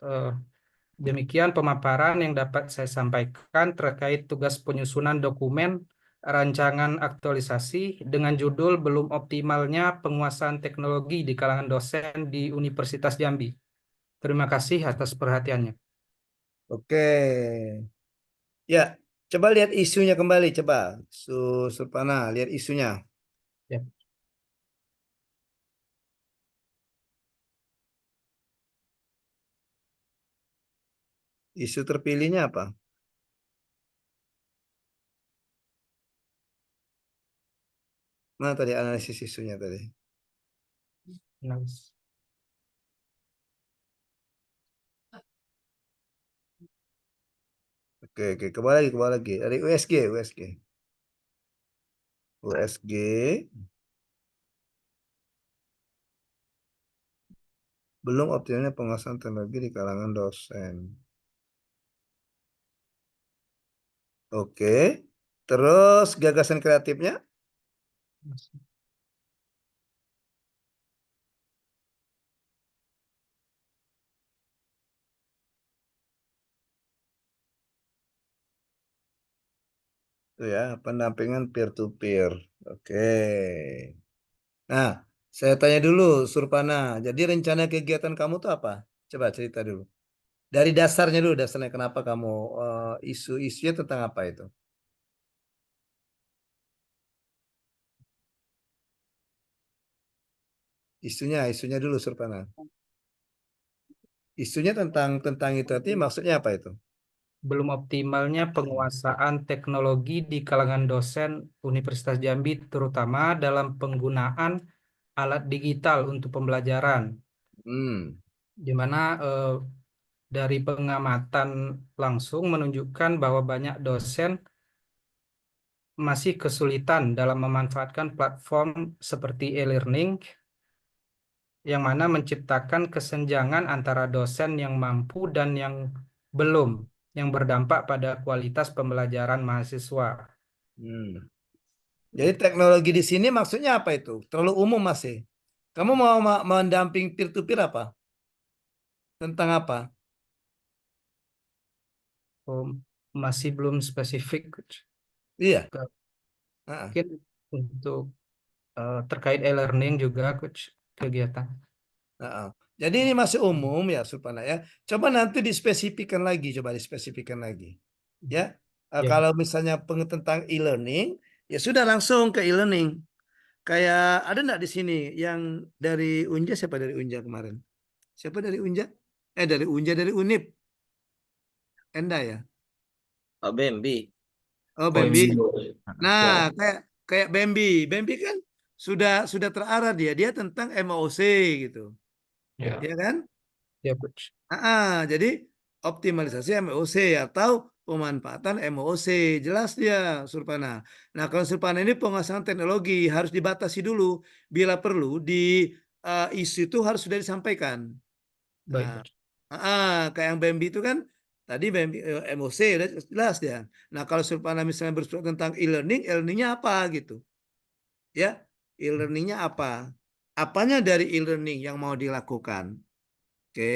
Demikian pemaparan yang dapat saya sampaikan terkait tugas penyusunan dokumen rancangan aktualisasi dengan judul belum optimalnya penguasaan teknologi di kalangan dosen di Universitas Jambi. Terima kasih atas perhatiannya. Oke. Ya, coba lihat isunya kembali, coba. Surpana, lihat isunya. Ya. Isu terpilihnya apa? Mana tadi analisis isunya tadi? Nice. Oke, kembali lagi. Dari USG. USG. Belum optimalnya penguasaan teknologi di kalangan dosen. Oke. Terus gagasan kreatifnya? Itu ya, pendampingan peer to peer. Oke. Nah, saya tanya dulu, Surpana. Jadi rencana kegiatan kamu tuh apa? Coba cerita dulu. Dari dasarnya dulu, dasarnya kenapa kamu isu-isunya tentang apa itu? Isunya dulu, Surpana. Isunya tentang itu tadi maksudnya apa itu? Belum optimalnya penguasaan teknologi di kalangan dosen Universitas Jambi, terutama dalam penggunaan alat digital untuk pembelajaran, Hmm. di mana dari pengamatan langsung menunjukkan bahwa banyak dosen masih kesulitan dalam memanfaatkan platform seperti e-learning, yang mana menciptakan kesenjangan antara dosen yang mampu dan yang belum, yang berdampak pada kualitas pembelajaran mahasiswa. Hmm. Jadi teknologi di sini maksudnya apa itu? Terlalu umum masih. Kamu mau mendamping peer to peer apa? Tentang apa? Oh, masih belum spesifik, Iya. Coach. Ah, Mungkin untuk terkait e-learning juga, Coach, kegiatan. ah. Jadi ini masih umum ya, Supana ya. Coba nanti dispesifikkan lagi, coba dispesifikkan lagi. Ya, Ya, kalau misalnya tentang e-learning, ya sudah langsung ke e-learning. Kayak ada nggak di sini yang dari Unja, siapa dari Unja kemarin? Siapa dari Unja? Dari Unja, dari Unip. Enda ya. Pak Bembi. Oh, Oh Bambi. iya. Nah, Ya. kayak Bambi. Bambi kan sudah terarah dia tentang MOC gitu. Ya. Ya kan? ya, Coach. Jadi optimalisasi MOC atau pemanfaatan MOC. Jelas dia, Surpana. Nah, kalau Surpana ini penguasaan teknologi harus dibatasi dulu. Bila perlu di isu itu harus sudah disampaikan. Baik, Nah, Coach. kayak yang Bambi itu kan tadi Bambi MOC udah jelas dia. Nah, kalau Surpana misalnya bersuara tentang e-learning, e-learningnya apa gitu? Ya, e-learningnya apa? Apanya dari e-learning yang mau dilakukan? Oke.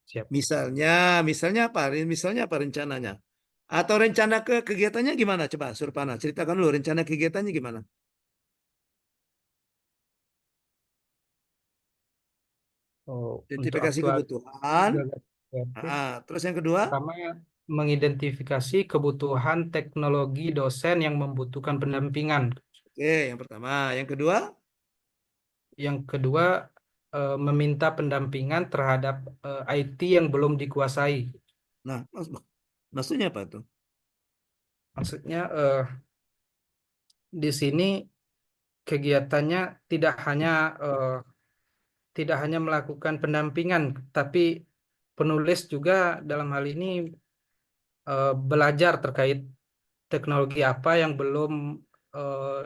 Siap. Misalnya apa? Misalnya apa rencananya? Atau rencana kegiatannya gimana? Coba Surpana, ceritakan dulu rencana kegiatannya gimana? Oh, untuk Identifikasi aktual kebutuhan. kreatif, Terus yang kedua, pertama mengidentifikasi kebutuhan teknologi dosen yang membutuhkan pendampingan. oke, yang pertama, yang kedua, Yang kedua, meminta pendampingan terhadap IT yang belum dikuasai. nah, maksudnya apa tuh? Maksudnya di sini kegiatannya tidak hanya eh, tidak hanya melakukan pendampingan, tapi penulis juga dalam hal ini belajar terkait teknologi apa yang belum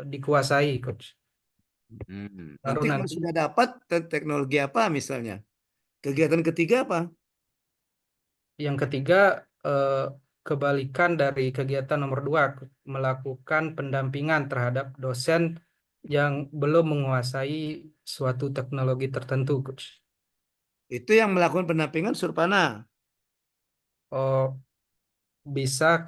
dikuasai, Coach. Baru Nanti kalau nanti sudah dapat teknologi apa misalnya? Kegiatan ketiga apa? yang ketiga, eh, kebalikan dari kegiatan nomor dua, melakukan pendampingan terhadap dosen yang belum menguasai suatu teknologi tertentu, Coach. Itu yang melakukan pendampingan Surpana. Oh, bisa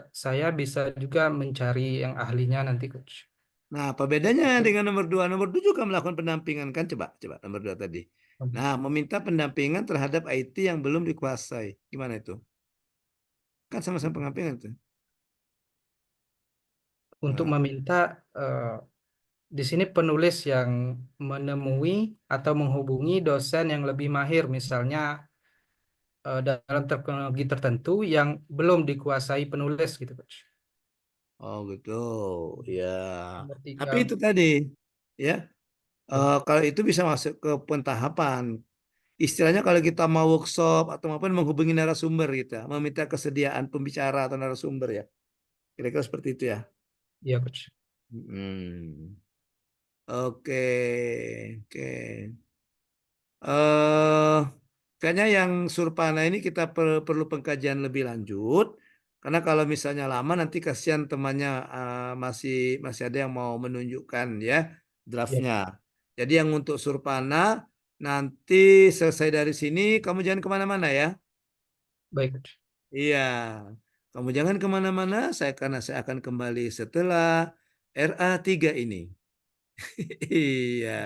saya bisa juga mencari yang ahlinya nanti, Coach. Nah, apa bedanya dengan nomor 2? Nomor 2 juga melakukan pendampingan kan? Coba nomor 2 tadi. Nah, meminta pendampingan terhadap IT yang belum dikuasai. Gimana itu? Kan sama-sama pendampingan tuh. Untuk Nah, meminta di sini penulis yang menemui atau menghubungi dosen yang lebih mahir, misalnya dalam teknologi tertentu yang belum dikuasai penulis gitu, Coach. oh gitu. Ya. Nomor Tapi tiga. itu tadi, ya. Ya, Kalau itu bisa masuk ke pentahapan. Istilahnya kalau kita mau workshop atau maupun menghubungi narasumber gitu, ya, meminta kesediaan pembicara atau narasumber ya. Kira-kira seperti itu ya. iya, Coach. Hmm. Oke, oke. eh Kayaknya yang Surpana ini kita perlu pengkajian lebih lanjut. Karena kalau misalnya lama nanti kasihan temannya masih masih ada yang mau menunjukkan ya Ya, draftnya. Jadi yang untuk Surpana nanti selesai dari sini kamu jangan kemana-mana ya. baik, Coach. Iya, kamu jangan kemana-mana. Karena saya akan kembali setelah RA3 ini. Iya.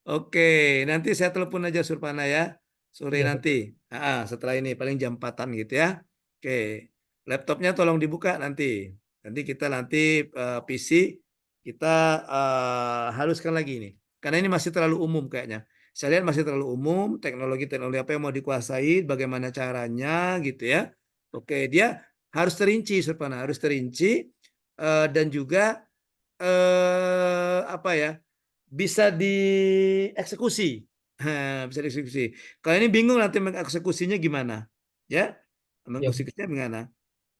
Oke, nanti saya telepon aja Surpana ya. Sore Iya, nanti. betul. Setelah ini paling jam 4-an gitu ya. Oke. Laptopnya tolong dibuka nanti. Nanti kita PC kita haluskan lagi ini. Karena ini masih terlalu umum kayaknya. Saya lihat masih terlalu umum, teknologi-teknologi apa yang mau dikuasai, bagaimana caranya gitu ya. Oke, dia harus terinci Surpana, harus terinci dan juga apa ya? Bisa dieksekusi. Bisa dieksekusi. Kalau ini bingung nanti mengeksekusinya gimana? Ya, Ya, mengeksekusinya gimana?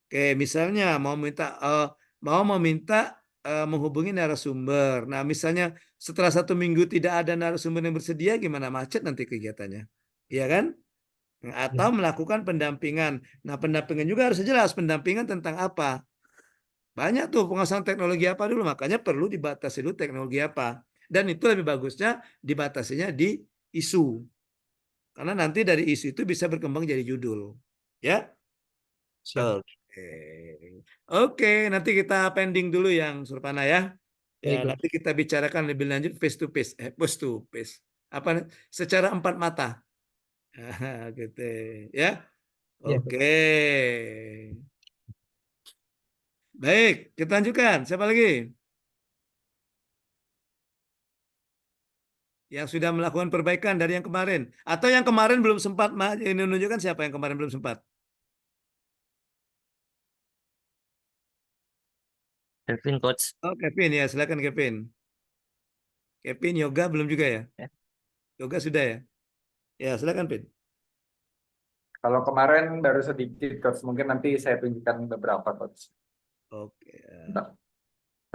Oke, misalnya mau meminta menghubungi narasumber. Nah, misalnya setelah 1 minggu tidak ada narasumber yang bersedia, gimana macet nanti kegiatannya? Iya kan? ya, Atau melakukan pendampingan. Nah, pendampingan juga harus jelas. Pendampingan tentang apa? Banyak tuh penguasaan teknologi apa dulu, makanya perlu dibatasi dulu teknologi apa. Dan itu lebih bagusnya dibatasinya di isu. Karena nanti dari isu itu bisa berkembang jadi judul. Ya. siap. Oke. Oke, nanti kita pending dulu yang Surpana ya. Ya, Baik, nanti Coach. kita bicarakan lebih lanjut face to face, face to face. Apa secara empat mata. Gitu ya. Iya, Oke. Coach. Baik, kita lanjutkan. Siapa lagi? Yang sudah melakukan perbaikan dari yang kemarin atau yang kemarin belum sempat ini menunjukkan siapa yang kemarin belum sempat. Kevin, Coach. Oh, Kevin ya, silakan Kevin. Kevin yoga belum juga ya? Ya. Yoga sudah ya? Ya, silakan Pin. Kalau kemarin baru sedikit, Coach. Mungkin nanti saya tunjukkan beberapa, Coach. Oke. Bentar.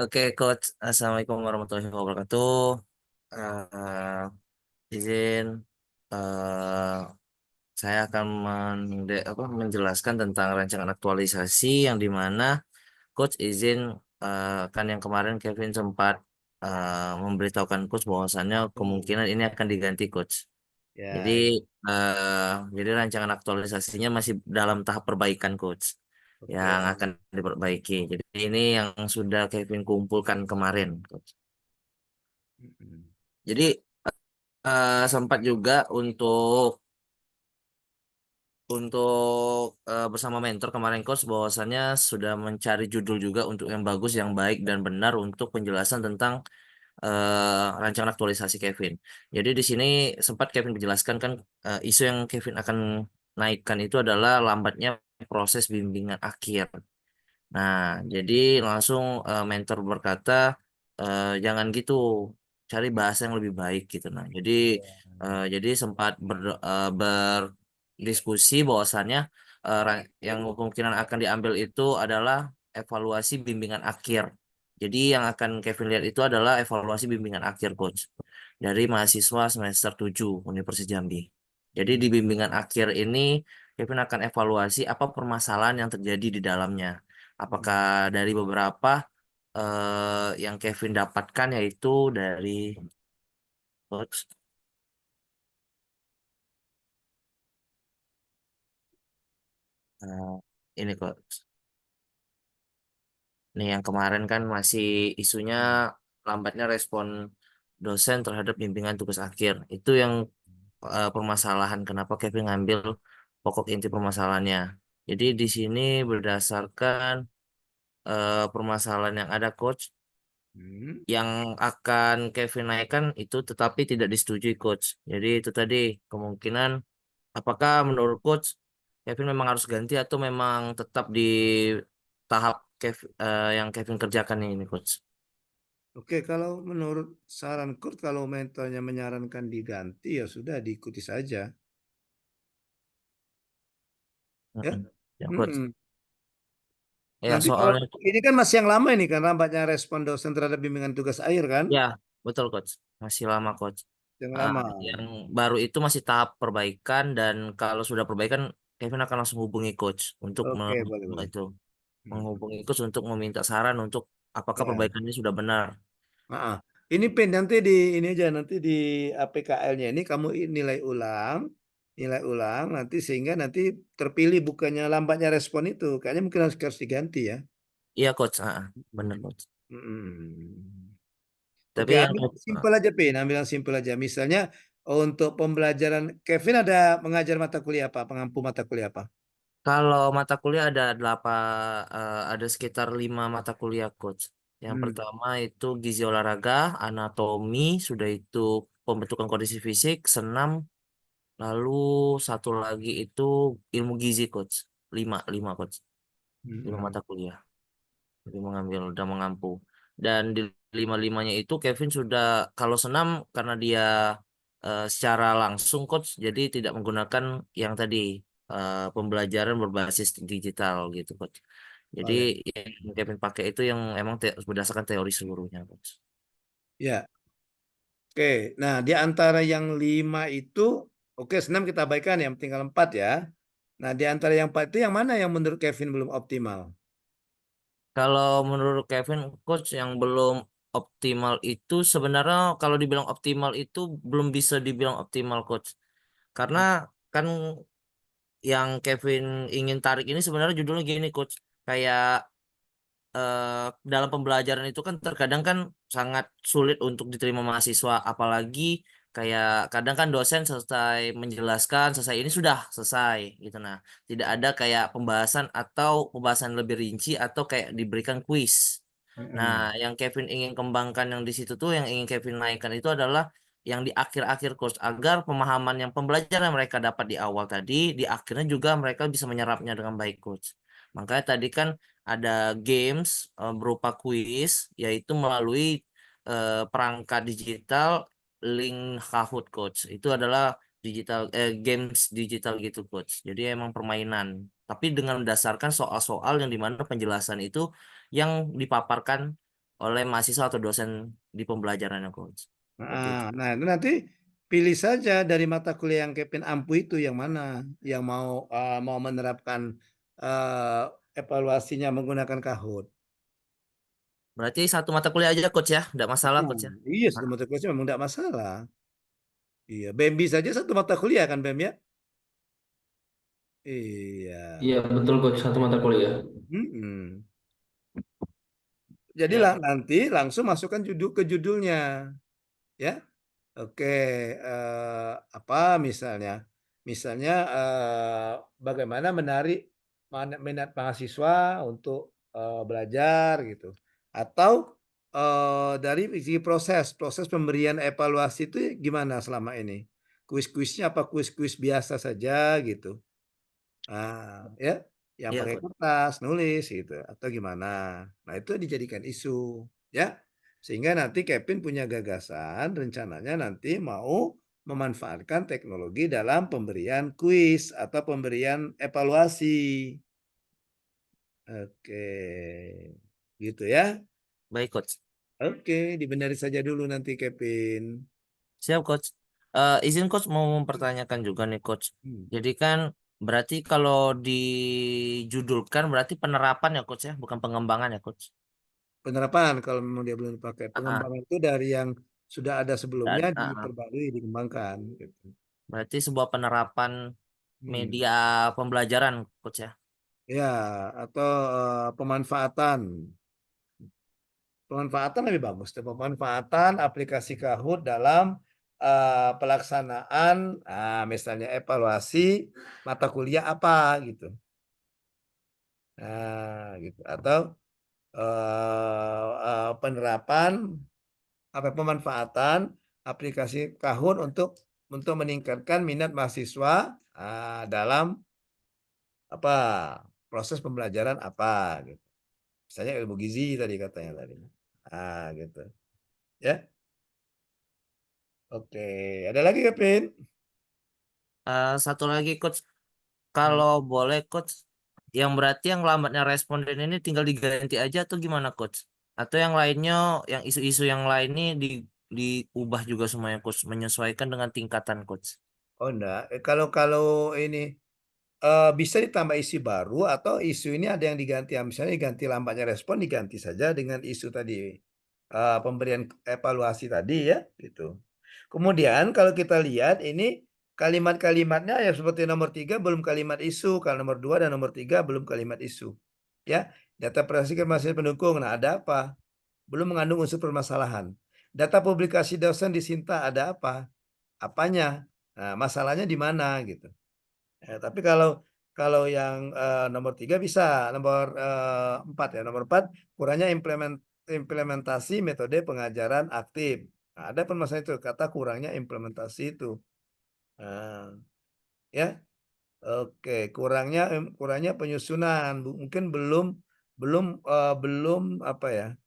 Oke, Coach. Assalamualaikum warahmatullahi wabarakatuh. Izin eh, saya akan menjelaskan tentang rancangan aktualisasi yang dimana Coach izin kan yang kemarin Kevin sempat memberitahukan Coach bahwasannya kemungkinan ini akan diganti Coach. Jadi Ya, ya. jadi rancangan aktualisasinya masih dalam tahap perbaikan Coach yang Oke. akan diperbaiki. Jadi ini yang sudah Kevin kumpulkan kemarin Coach. Mm-mm. Jadi sempat juga untuk bersama mentor kemarin coach bahwasannya sudah mencari judul juga untuk yang bagus, yang baik dan benar untuk penjelasan tentang rancangan aktualisasi Kevin. Jadi di sini sempat Kevin menjelaskan kan isu yang Kevin akan naikkan itu adalah lambatnya proses bimbingan akhir. Nah, jadi langsung mentor berkata jangan gitu, cari bahasa yang lebih baik gitu. Nah, jadi sempat berdiskusi bahwasannya yang kemungkinan akan diambil itu adalah evaluasi bimbingan akhir. Jadi yang akan Kevin lihat itu adalah evaluasi bimbingan akhir coach dari mahasiswa semester 7 Universitas Jambi. Jadi di bimbingan akhir ini Kevin akan evaluasi apa permasalahan yang terjadi di dalamnya. Apakah dari beberapa yang Kevin dapatkan yaitu dari coach Eh, ini coach. Nih yang kemarin kan masih isunya lambatnya respon dosen terhadap bimbingan tugas akhir. Itu yang permasalahan kenapa Kevin ngambil pokok inti permasalahannya. Jadi di sini berdasarkan permasalahan yang ada coach, Hmm. yang akan Kevin naikkan itu tetapi tidak disetujui coach. Jadi itu tadi kemungkinan apakah menurut coach Kevin memang harus ganti atau memang tetap di tahap yang Kevin kerjakan ini coach. Oke, kalau menurut saran Kurt, kalau mentornya menyarankan diganti, ya sudah diikuti saja. Ya. Mm-mm. Ya coach. Mm-mm. Ya Nanti kalau soalnya ini kan masih yang lama ini kan lambatnya respon dosen terhadap bimbingan tugas akhir kan, ya betul coach. Masih lama coach. yang Ah, lama. yang baru itu masih tahap perbaikan dan kalau sudah perbaikan Kevin akan langsung hubungi coach untuk Oke, boleh boleh. itu Hmm. menghubungi coach untuk meminta saran untuk apakah Ya. perbaikannya sudah benar. Ah, ini Pin nanti di ini aja nanti di APKL-nya ini kamu nilai ulang nanti sehingga nanti terpilih bukannya lambatnya respon itu, kayaknya mungkin harus diganti ya. Iya coach, benar Hmm. coach. Hmm. Oke, Tapi yang ambil yang simpel aja, Pin. Ambil yang simpel aja. Misalnya untuk pembelajaran Kevin ada mengajar mata kuliah apa? Pengampu mata kuliah apa? kalau mata kuliah ada ada sekitar 5 mata kuliah coach. Yang Hmm. pertama itu gizi olahraga, anatomi, sudah itu pembentukan kondisi fisik, senam, lalu satu lagi itu ilmu gizi coach. Lima coach. 5 mata Hmm. kuliah. Jadi udah mengampu. Dan di lima-limanya itu Kevin sudah kalau senam karena dia secara langsung coach, jadi tidak menggunakan yang tadi pembelajaran berbasis digital gitu coach. Oh Jadi ya. yang Kevin pakai itu yang emang berdasarkan teori seluruhnya coach. Ya. Oke. Nah, di antara yang 5 itu, oke, senam kita abaikan yang tinggal 4 ya. Nah, di antara yang 4 itu yang mana yang menurut Kevin belum optimal? Kalau menurut Kevin coach yang belum optimal itu sebenarnya kalau dibilang optimal itu belum bisa dibilang optimal coach. Karena kan yang Kevin ingin tarik ini sebenarnya judulnya gini coach, kayak dalam pembelajaran itu kan terkadang kan sangat sulit untuk diterima mahasiswa, apalagi kayak kadang kan dosen selesai menjelaskan selesai ini sudah selesai gitu. Nah, tidak ada kayak pembahasan atau pembahasan lebih rinci atau kayak diberikan kuis. Nah, Hmm. yang Kevin ingin kembangkan yang di situ tuh yang ingin Kevin naikkan itu adalah yang di akhir-akhir course agar pemahaman yang pembelajaran yang mereka dapat di awal tadi di akhirnya juga mereka bisa menyerapnya dengan baik coach. Makanya tadi kan ada games berupa kuis yaitu melalui perangkat digital link Kahoot coach. Itu adalah games digital gitu coach. Jadi emang permainan tapi dengan mendasarkan soal-soal yang dimana penjelasan itu yang dipaparkan oleh mahasiswa atau dosen di pembelajarannya coach. Seperti itu. Nah, itu nanti pilih saja dari mata kuliah yang Kevin ampu itu yang mana yang mau menerapkan eh, evaluasinya menggunakan Kahoot. Berarti satu mata kuliah aja coach ya, tidak masalah Nah, coach ya. iya, satu Nah, mata kuliah memang tidak masalah. Iya, BEMBI saja satu mata kuliah kan BEM ya? Iya. Iya, betul coach, satu mata kuliah. Mm-mm. Jadi ya, nanti langsung masukkan judul ke judulnya, ya. Oke, apa misalnya? Misalnya bagaimana menarik minat mahasiswa untuk belajar gitu. Atau dari segi proses pemberian evaluasi itu gimana selama ini? Kuis-kuisnya apa kuis-kuis biasa saja gitu. Ya, yang iya pakai coach. kertas, nulis gitu, atau gimana. Nah, itu dijadikan isu, ya. Sehingga nanti Kevin punya gagasan, rencananya nanti mau memanfaatkan teknologi dalam pemberian kuis atau pemberian evaluasi. Oke, gitu ya. Baik coach. Oke, dibenari saja dulu nanti Kevin. Siap coach. Izin coach mau mempertanyakan juga nih coach. Hmm. Jadi kan berarti kalau dijudulkan berarti penerapan ya coach ya, bukan pengembangan ya coach. Penerapan kalau memang dia belum dipakai. Ah, ah. Pengembangan itu dari yang sudah ada sebelumnya Ah. diperbarui, dikembangkan. Gitu. Berarti sebuah penerapan Hmm. media pembelajaran coach ya. Ya, atau pemanfaatan. Pemanfaatan lebih bagus. Pemanfaatan aplikasi Kahoot dalam pelaksanaan, misalnya evaluasi mata kuliah apa gitu. Nah, gitu. Atau penerapan pemanfaatan aplikasi Kahoot untuk meningkatkan minat mahasiswa dalam apa proses pembelajaran apa gitu. Misalnya ilmu gizi tadi katanya tadi. Gitu. Ya. Oke, ada lagi Kevin? Satu lagi coach, Hmm. kalau boleh coach, yang berarti yang lambatnya responden ini tinggal diganti aja atau gimana coach? Atau yang lainnya, yang isu-isu yang lain ini diubah juga semuanya coach, menyesuaikan dengan tingkatan coach. Oh enggak, kalau ini bisa ditambah isu baru atau isu ini ada yang diganti, misalnya diganti lambatnya respon diganti saja dengan isu tadi pemberian evaluasi tadi ya gitu. Kemudian kalau kita lihat ini kalimat-kalimatnya ya seperti nomor 3 belum kalimat isu, kalau nomor 2 dan nomor 3 belum kalimat isu. Ya, data prestasi masih pendukung. Nah, ada apa? Belum mengandung unsur permasalahan. Data publikasi dosen di Sinta ada apa? Apanya? Nah, masalahnya di mana gitu. Tapi kalau yang nomor 3 bisa, nomor 4 ya, nomor 4 kurangnya implementasi metode pengajaran aktif. Nah, ada permasalahan itu, kata kurangnya implementasi itu. Nah, ya, oke, kurangnya penyusunan, mungkin belum apa ya,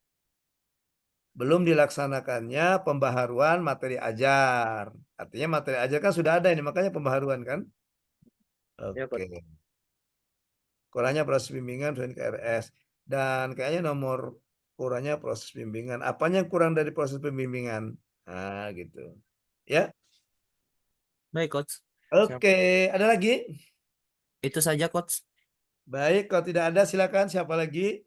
belum dilaksanakannya pembaharuan materi ajar. Artinya materi ajar kan sudah ada ini, makanya pembaharuan kan. Ya Oke. coach. Kurangnya proses bimbingan KRS. Dan kayaknya nomor kurangnya proses bimbingan. Apanya yang kurang dari proses pembimbingan? Nah, gitu. Ya. Baik coach. Siap. Oke, ada lagi? Itu saja coach. Baik, kalau tidak ada silakan siapa lagi?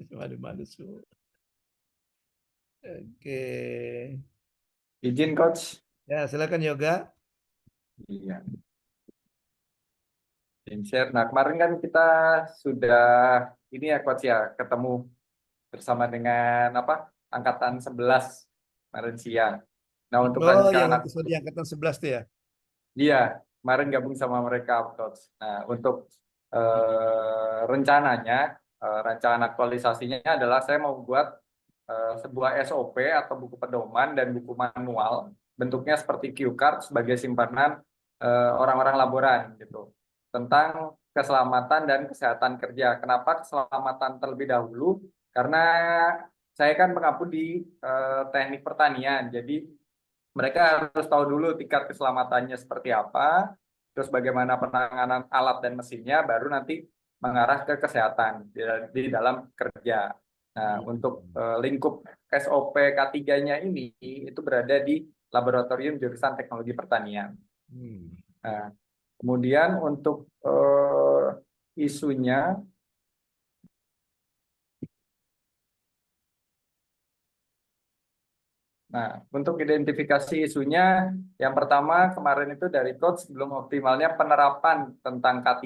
Malu-malu semua. Oke. Izin coach. Ya, silakan Yoga. Iya. Share. Nah, kemarin kan kita sudah ini ya coach ya, ketemu bersama dengan angkatan 11 kemarin siang. Nah, untuk Oh, yang rencana waktu saya di angkatan 11 tuh ya. iya, kemarin gabung sama mereka coach. Nah, untuk rencananya rencana aktualisasinya adalah saya mau buat sebuah SOP atau buku pedoman dan buku manual bentuknya seperti cue card sebagai simpanan orang-orang laboran gitu tentang keselamatan dan kesehatan kerja. Kenapa keselamatan terlebih dahulu? Karena saya kan mengampu di teknik pertanian, jadi mereka harus tahu dulu tingkat keselamatannya seperti apa, terus bagaimana penanganan alat dan mesinnya, baru nanti mengarah ke kesehatan di dalam kerja. Nah, untuk lingkup SOP K3-nya ini itu berada di Laboratorium Jurusan Teknologi Pertanian. Nah, kemudian untuk isunya, nah, untuk identifikasi isunya, yang pertama kemarin itu dari coach belum optimalnya penerapan tentang K3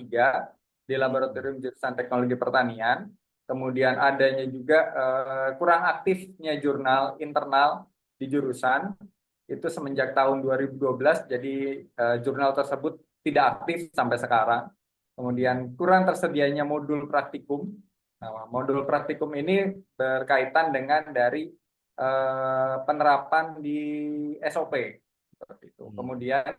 di Laboratorium Jurusan Teknologi Pertanian. Kemudian adanya juga kurang aktifnya jurnal internal di jurusan, itu semenjak tahun 2012, jadi jurnal tersebut tidak aktif sampai sekarang. Kemudian kurang tersedianya modul praktikum. Nah, modul praktikum ini berkaitan dengan dari penerapan di SOP seperti itu. Kemudian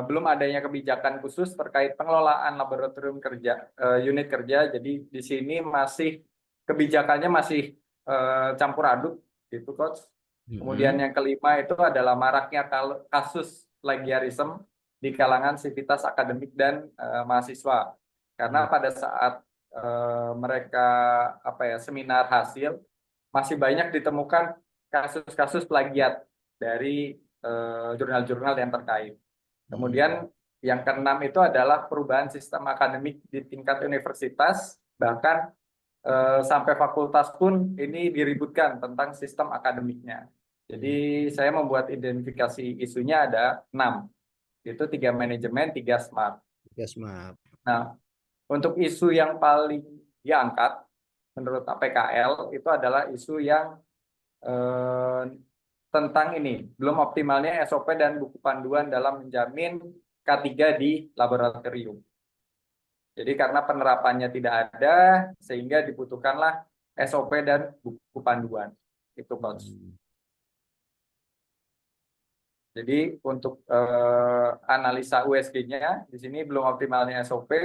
belum adanya kebijakan khusus terkait pengelolaan laboratorium kerja, unit kerja. Jadi di sini masih kebijakannya masih campur aduk gitu coach. Kemudian yang kelima itu adalah maraknya kasus plagiarisme di kalangan sivitas akademik dan mahasiswa. Karena pada saat mereka seminar hasil, masih banyak ditemukan kasus-kasus plagiat dari jurnal-jurnal yang terkait. Kemudian yang keenam itu adalah perubahan sistem akademik di tingkat universitas, bahkan sampai fakultas pun ini diributkan tentang sistem akademiknya. Jadi saya membuat identifikasi isunya ada 6. Itu 3 manajemen, 3 smart. Yes, maaf. Nah, untuk isu yang paling diangkat menurut APKL itu adalah isu yang tentang ini, belum optimalnya SOP dan buku panduan dalam menjamin K3 di laboratorium. Jadi karena penerapannya tidak ada, sehingga dibutuhkanlah SOP dan buku panduan. Itu, Coach. Jadi untuk analisa USG-nya, di sini belum optimalnya SOP,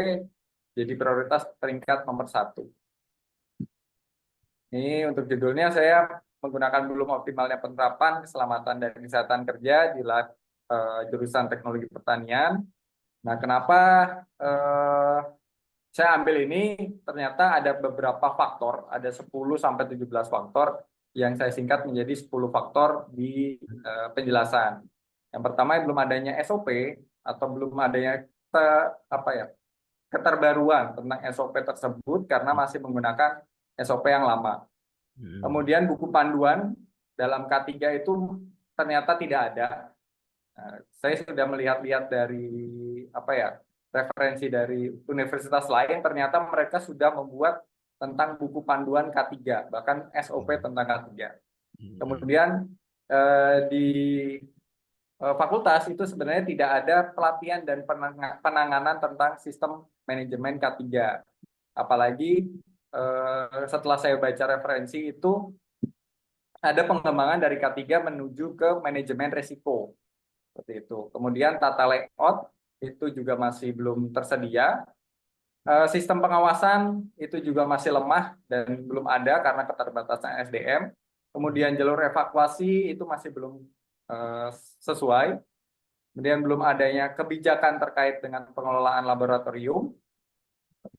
jadi prioritas peringkat nomor 1. Ini untuk judulnya saya menggunakan belum optimalnya penerapan keselamatan dan kesehatan kerja di jurusan teknologi pertanian. Nah, kenapa saya ambil ini? Ternyata ada beberapa faktor, ada 10-17 faktor yang saya singkat menjadi 10 faktor di penjelasan. Yang pertama, belum adanya SOP atau belum adanya keterbaruan tentang SOP tersebut karena masih menggunakan SOP yang lama. Kemudian buku panduan dalam K3 itu ternyata tidak ada. Nah, saya sudah melihat-lihat dari referensi dari universitas lain, ternyata mereka sudah membuat tentang buku panduan K3, bahkan SOP tentang K3. Kemudian di fakultas itu sebenarnya tidak ada pelatihan dan penanganan tentang sistem manajemen K3. Apalagi setelah saya baca referensi itu ada pengembangan dari K3 menuju ke manajemen risiko. Seperti itu. Kemudian tata layout itu juga masih belum tersedia. Sistem pengawasan itu juga masih lemah dan belum ada karena keterbatasan SDM. Kemudian jalur evakuasi itu masih belum sesuai. Kemudian belum adanya kebijakan terkait dengan pengelolaan laboratorium.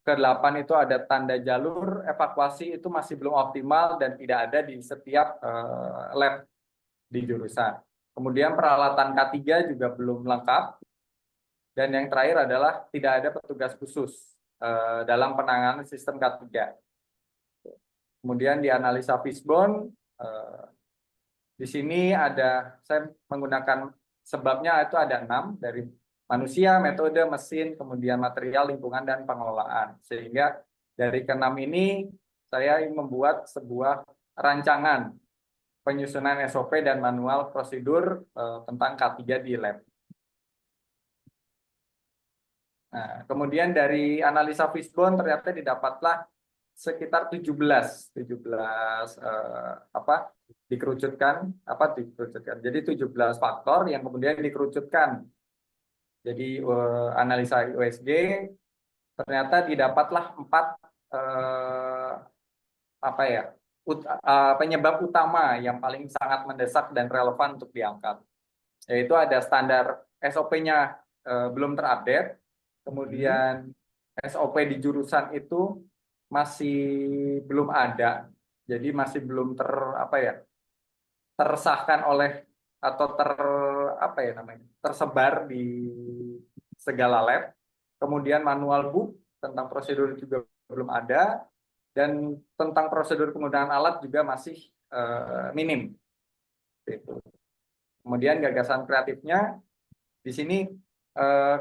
Ke-8 itu ada tanda jalur evakuasi itu masih belum optimal dan tidak ada di setiap lab di jurusan. Kemudian peralatan K3 juga belum lengkap. Dan yang terakhir adalah tidak ada petugas khusus dalam penanganan sistem K3. Kemudian di analisa Fishbone, di sini saya menggunakan sebabnya itu ada 6, dari manusia, metode, mesin, kemudian material, lingkungan, dan pengelolaan. Sehingga dari ke-6 ini saya membuat sebuah rancangan penyusunan SOP dan manual prosedur tentang K3 di lab. Nah, kemudian dari analisa Fishbone ternyata didapatlah sekitar 17 dikerucutkan. Jadi 17 faktor yang kemudian dikerucutkan. Jadi analisa USG ternyata didapatlah 4 penyebab utama yang paling sangat mendesak dan relevan untuk diangkat. Yaitu ada standar SOP-nya belum terupdate, kemudian SOP di jurusan itu masih belum ada, jadi masih belum tersahkan oleh atau tersebar di segala lab. Kemudian manual book tentang prosedur juga belum ada, dan tentang prosedur penggunaan alat juga masih minim. Kemudian gagasan kreatifnya di sini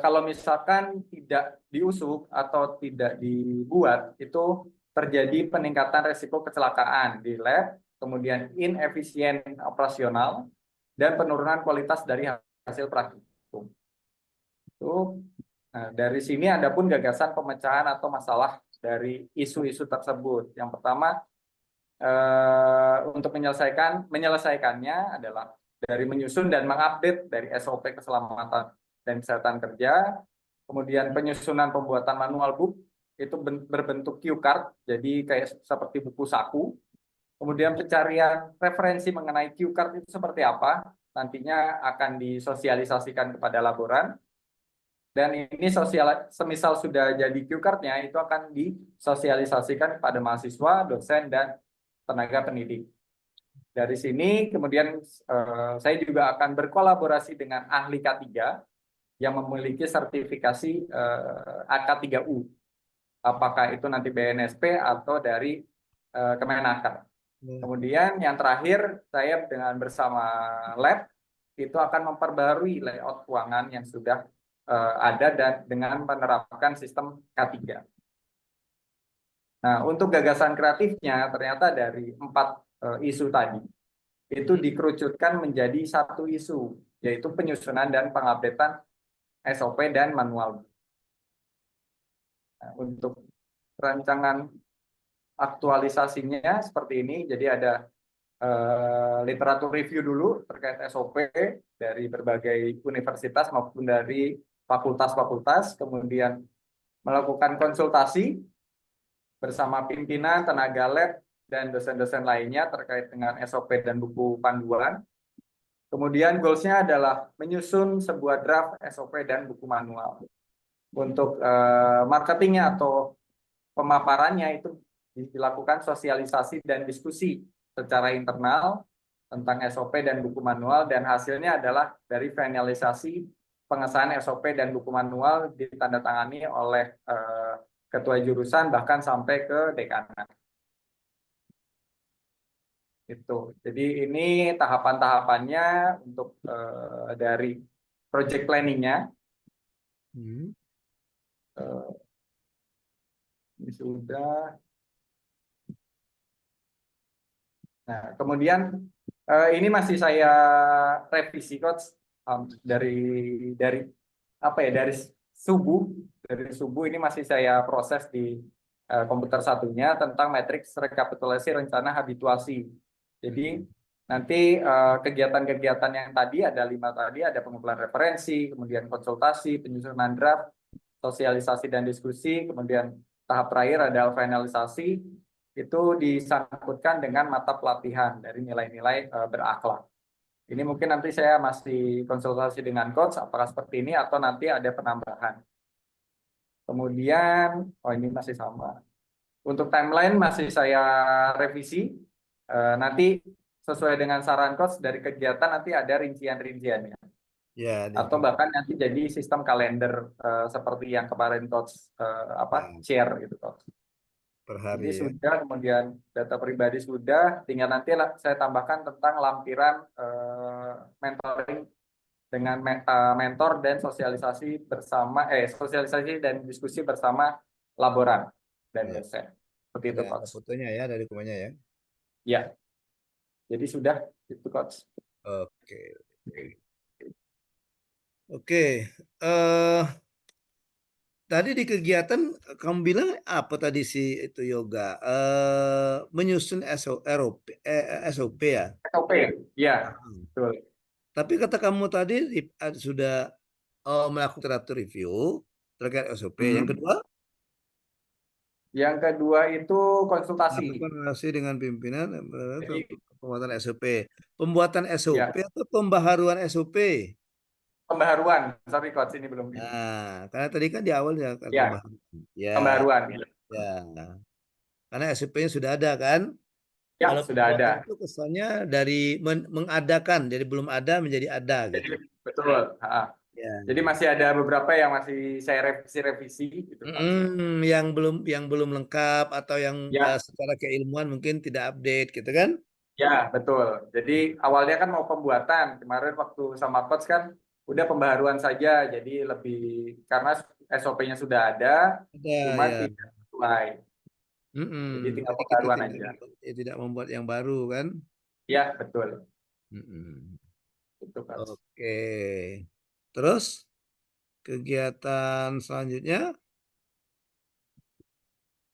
kalau misalkan tidak diusuk atau tidak dibuat, itu terjadi peningkatan risiko kecelakaan di lab, kemudian inefisien operasional, dan penurunan kualitas dari hasil praktikum. Nah, dari sini ada pun gagasan pemecahan atau masalah dari isu-isu tersebut. Yang pertama, untuk menyelesaikannya adalah dari menyusun dan mengupdate dari SOP keselamatan dan kesehatan kerja, kemudian penyusunan pembuatan manual book itu berbentuk cue card, jadi kayak seperti buku saku. Kemudian pencarian referensi mengenai cue card itu seperti apa, nantinya akan disosialisasikan kepada laboran. Dan ini semisal sudah jadi cue card-nya, itu akan disosialisasikan kepada mahasiswa, dosen, dan tenaga pendidik. Dari sini kemudian saya juga akan berkolaborasi dengan ahli K3 yang memiliki sertifikasi AK3U. Apakah itu nanti BNSP atau dari Kemenaker. Kemudian yang terakhir, saya bersama lab itu akan memperbarui layout keuangan yang sudah ada dan dengan menerapkan sistem K3. Nah, untuk gagasan kreatifnya ternyata dari 4 isu tadi itu dikerucutkan menjadi satu isu, yaitu penyusunan dan pengupdatean SOP dan manual. Nah, untuk rancangan aktualisasinya seperti ini, jadi ada literatur review dulu terkait SOP dari berbagai universitas maupun dari fakultas-fakultas, kemudian melakukan konsultasi bersama pimpinan, tenaga lab, dan dosen-dosen lainnya terkait dengan SOP dan buku panduan. Kemudian goals-nya adalah menyusun sebuah draft SOP dan buku manual. Untuk marketingnya atau pemaparannya itu dilakukan sosialisasi dan diskusi secara internal tentang SOP dan buku manual, dan hasilnya adalah dari finalisasi pengesahan SOP dan buku manual ditandatangani oleh ketua jurusan bahkan sampai ke dekanat. Itu. Jadi ini tahapan-tahapannya untuk dari project planning-nya. Ini sudah. Nah, kemudian ini masih saya revisi coach dari apa ya, dari subuh ini masih saya proses di komputer satunya tentang matriks rekapitulasi rencana habituasi. Jadi nanti kegiatan-kegiatan yang tadi ada 5 tadi, ada pengumpulan referensi, kemudian konsultasi, penyusunan draft, sosialisasi dan diskusi, kemudian tahap terakhir adalah finalisasi, itu disangkutkan dengan mata pelatihan dari nilai-nilai berakhlak. Ini mungkin nanti saya masih konsultasi dengan coach apakah seperti ini atau nanti ada penambahan. Kemudian, ini masih sama. Untuk timeline masih saya revisi. Nanti sesuai dengan saran coach dari kegiatan nanti ada rincian-rinciannya. Ya, Atau bahkan nanti jadi sistem kalender seperti yang kemarin coach share gitu coach. per hari Ini ya. sudah, kemudian data pribadi sudah, tinggal nanti saya tambahkan tentang lampiran mentoring dengan mentor dan sosialisasi bersama sosialisasi dan diskusi bersama laboran dan Ya. dosen. Seperti itu Ada coach. fotonya ya, dari dokumennya ya. Ya. Jadi sudah itu coach. Oke. Oke. Tadi di kegiatan kamu bilang apa tadi sih itu yoga? Menyusun SOP ya. SOP, ya, betul. Tapi kata kamu tadi sudah melakukan literatur review terkait SOP. Yang kedua? Yang kedua itu konsultasi. Konsultasi dengan pimpinan Jadi, pembuatan SOP. Pembuatan SOP ya, atau pembaharuan SOP? pembaharuan. Sorry coach, ini belum. Nah, karena tadi kan di awal ya kan Ya, pembaharuan. Ya, pembaharuan. ya. Karena SOP-nya sudah ada kan? Ya, Kalau sudah ada. pembuatan itu kesannya dari mengadakan, jadi belum ada menjadi ada gitu. Betul. Ya. Jadi masih ada beberapa yang masih saya revisi gitu. Yang belum lengkap atau yang Ya. secara keilmuan mungkin tidak update gitu kan? Ya, betul. Jadi awalnya kan mau pembuatan. Kemarin waktu sama coach kan udah pembaharuan saja. Jadi lebih karena SOP-nya sudah ada, cuma ya. tidak sesuai. Jadi tinggal Jadi kita pembaharuan aja. tidak membuat yang baru kan? Ya, betul. Itu kan. Oke. Terus kegiatan selanjutnya?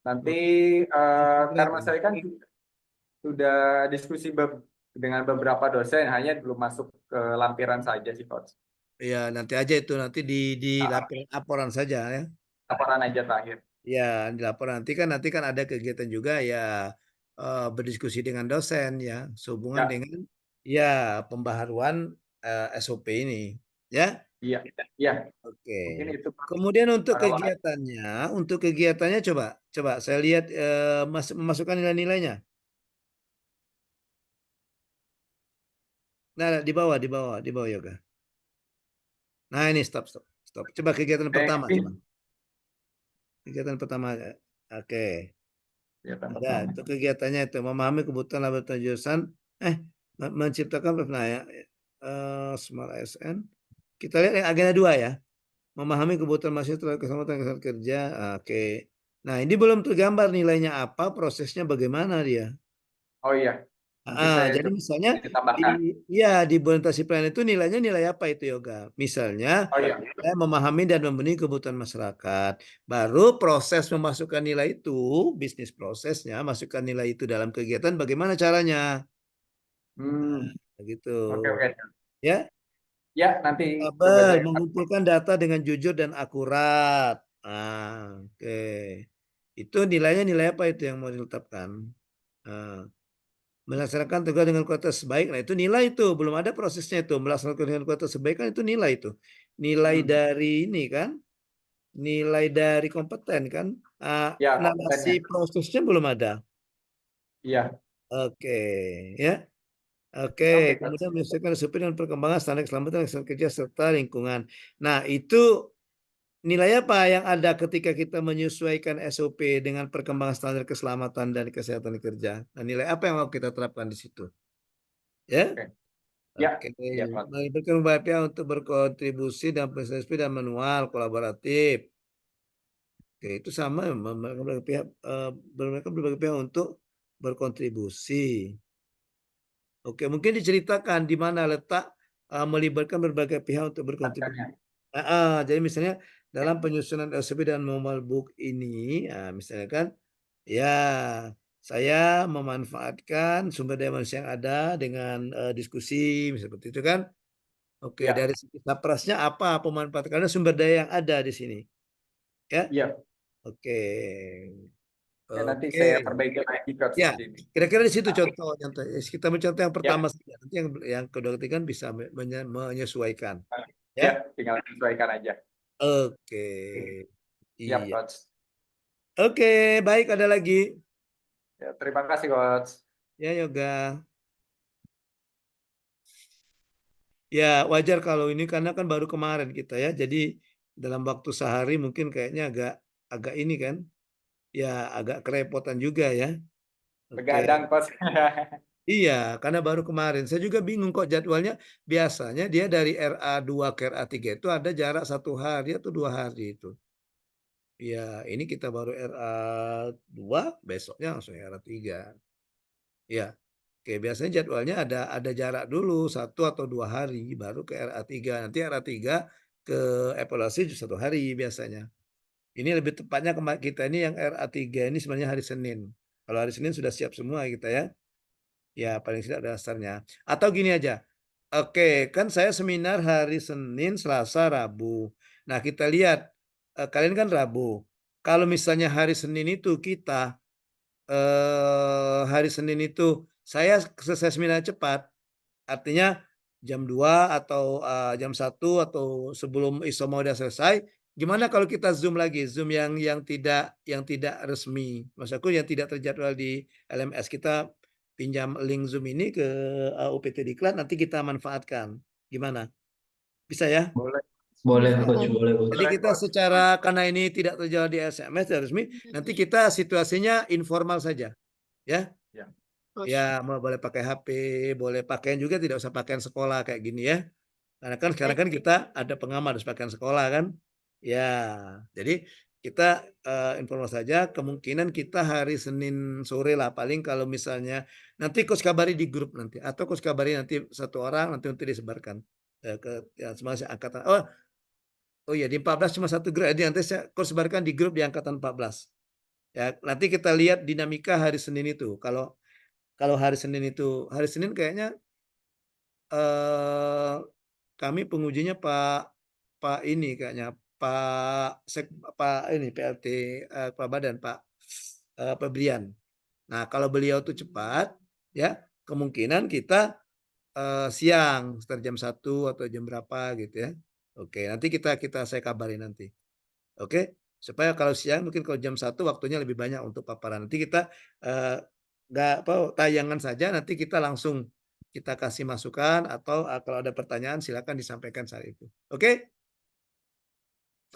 Nanti karena saya kan sudah diskusi dengan beberapa dosen, hanya belum masuk ke lampiran saja sih coach. Ya, nanti aja itu nanti di laporan saja ya. Laporan aja terakhir. Ya, di laporan nanti kan ada kegiatan juga ya, berdiskusi dengan dosen ya, sehubungan dengan ya pembaharuan SOP ini ya. Iya, iya. Oke. Mungkin itu. Kemudian untuk kegiatannya coba saya lihat memasukkan nilai-nilainya. Nah, di bawah yoga. Nah, ini stop. Coba kegiatan pertama coba. Kegiatan pertama. Oke. Ada itu kegiatannya itu memahami kebutuhan laboratorium jurusan menciptakan ya. Smart ASN. Kita lihat yang agenda 2 ya. Memahami kebutuhan mahasiswa terhadap keselamatan kesehatan kerja. Oke. Nah, ini belum tergambar nilainya apa, prosesnya bagaimana dia. Oh iya, mungkin saya Jadi coba misalnya ditambahkan. di orientasi plan itu nilainya nilai apa itu Yoga? Misalnya Oh iya, saya memahami dan memenuhi kebutuhan masyarakat. Baru proses memasukkan nilai itu, bisnis prosesnya, masukkan nilai itu dalam kegiatan bagaimana caranya? hmm, Begitu. oke oke. Ya, Ya, nanti coba Abel, saya. mengumpulkan data dengan jujur dan akurat. Oke. Itu nilainya nilai apa itu yang mau ditetapkan? Nah, melaksanakan tugas dengan kualitas baik. Nah, itu nilai itu. Belum ada prosesnya itu. Melaksanakan dengan kualitas baik kan itu nilai itu. Nilai Hmm, dari ini kan. Nilai dari kompeten kan. ya, Narasi kontennya. prosesnya belum ada. Iya, Oke. Ya. Oke, oke, Coach. kemudian menyelesaikan SOP dan perkembangan standar keselamatan kesehatan kerja serta lingkungan. Nah, itu nilai apa yang ada ketika kita menyesuaikan SOP dengan perkembangan standar keselamatan dan kesehatan kerja? Nah, nilai apa yang mau kita terapkan di situ? Ya, Oke. Ya, oke. ya, Coach. Melibatkan beberapa pihak untuk berkontribusi dalam PSSP dan manual kolaboratif. Oke, itu sama berbagai pihak, berbagai pihak untuk berkontribusi. Oke, mungkin diceritakan di mana letak melibatkan berbagai pihak untuk berkontribusi. Kontennya. Jadi misalnya dalam penyusunan SOP dan mobile book ini, misalnya kan, ya saya memanfaatkan sumber daya manusia yang ada dengan diskusi seperti itu kan. Oke, Ya, dari segi saprasnya apa pemanfaatan sumber daya yang ada di sini, ya. iya. Oke, Ya, nanti oke. saya perbaiki lagi, Coach, Ya, di sini. kira-kira di situ contoh yang kita mencontoh yang Ya, pertama saja. Nanti yang kedua ketiga kan bisa menyesuaikan, ya, ya. tinggal sesuaikan aja. Oke, Siap, iya. Coach. Oke, baik ada lagi. Ya, terima kasih, Coach. Ya, Yoga. Ya, wajar kalau ini karena kan baru kemarin kita ya. Jadi dalam waktu sehari mungkin kayaknya agak agak ini kan. Ya, agak kerepotan juga ya. Oke. Begadang, Coach. Iya, karena baru kemarin. Saya juga bingung kok jadwalnya. Biasanya dia dari RA2 ke RA3 itu ada jarak 1 hari atau 2 hari itu. Ya, ini kita baru RA2, besoknya langsung RA3. Ya, oke. Biasanya jadwalnya ada jarak dulu 1 atau 2 hari, baru ke RA3. Nanti RA3 ke evaluasi 1 hari biasanya. Ini lebih tepatnya kita ini yang RA3 ini sebenarnya hari Senin. Kalau hari Senin sudah siap semua kita ya. Ya, paling tidak dasarnya. Atau gini aja. Oke, kan saya seminar hari Senin, Selasa, Rabu. Nah, kita lihat, kalian kan Rabu. Kalau misalnya hari Senin itu hari Senin itu saya selesai seminar cepat, artinya jam 2 atau jam 1 atau sebelum ISOMA udah selesai, gimana kalau kita Zoom lagi, Zoom yang tidak resmi, maksudku yang tidak terjadwal di LMS, kita pinjam link Zoom ini ke UPT Diklat, nanti kita manfaatkan. Gimana? Bisa ya? Boleh. Boleh, Bisa. Coach. Boleh, Coach. Jadi kita karena ini tidak terjadi di SMS tidak resmi, nanti kita situasinya informal saja, ya. Ya. Ya, boleh pakai HP, boleh pakaian juga tidak usah pakaian sekolah kayak gini ya. Karena kan sekarang kan kita ada pengamat harus pakaian sekolah kan. Ya, jadi kita informal saja. Kemungkinan kita hari Senin sore lah paling kalau misalnya nanti coach kabari di grup nanti atau coach kabari nanti 1 orang nanti disebarkan ke ya, semua angkatan. Oh iya di 14 cuma 1 grup. Jadi nanti saya coach sebarkan di grup di angkatan 14. Ya, nanti kita lihat dinamika hari Senin itu. Kalau hari Senin kayaknya kami pengujinya Pak ini kayaknya Pak ini PLT Pak Badan Pak Brian. Nah, kalau beliau tuh cepat ya, kemungkinan kita siang sekitar jam 1 atau jam berapa gitu ya. Oke, nanti saya kabari nanti. Oke, supaya kalau siang mungkin kalau jam 1 waktunya lebih banyak untuk paparan. Nanti kita nggak tayangan saja, nanti kita langsung kita kasih masukan atau kalau ada pertanyaan silakan disampaikan saat itu. Oke?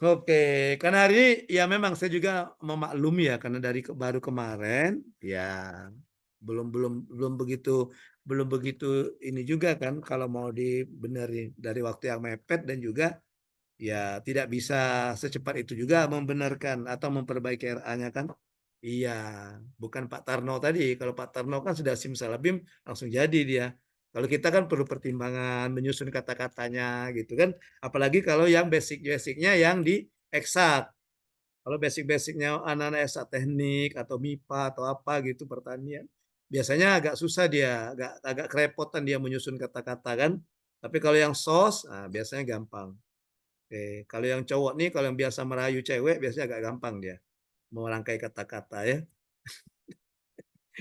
Oke, karena hari ini ya memang saya juga memaklumi ya karena dari baru kemarin ya belum belum begitu ini juga kan kalau mau dibenerin dari waktu yang mepet dan juga ya tidak bisa secepat itu juga membenarkan atau memperbaiki RA-nya kan. Iya, bukan Pak Tarno tadi. Kalau Pak Tarno kan sudah simsalabim langsung jadi dia. Kalau kita kan perlu pertimbangan menyusun kata-katanya gitu kan. Apalagi kalau yang basic-basicnya yang di eksak. Kalau basic-basicnya anak-anak eksak teknik atau MIPA atau apa gitu pertanian, biasanya agak susah dia, agak kerepotan dia menyusun kata-kata kan. Tapi kalau yang sos, nah, biasanya gampang. Oke, kalau yang cowok nih, kalau yang biasa merayu cewek, biasanya agak gampang dia mau rangkai kata-kata ya.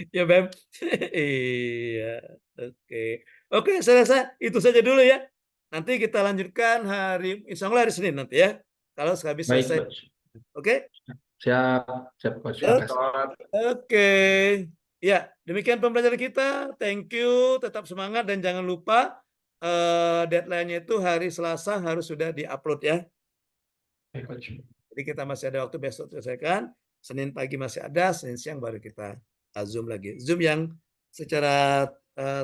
Ya, Beb. Iya. Oke. Oke, saya rasa itu saja dulu ya. Nanti kita lanjutkan insya Allah hari Senin nanti ya. Kalau habis Baik, selesai. Coach. Oke. Siap, siap, Coach. Siap, Makasih. Coach. Oke. Ya, demikian pembelajaran kita. Thank you. Tetap semangat dan jangan lupa deadline-nya itu hari Selasa harus sudah di-upload ya. Baik, Coach. Jadi kita masih ada waktu besok selesaikan. Senin pagi masih ada, Senin siang baru kita Zoom lagi. Zoom yang secara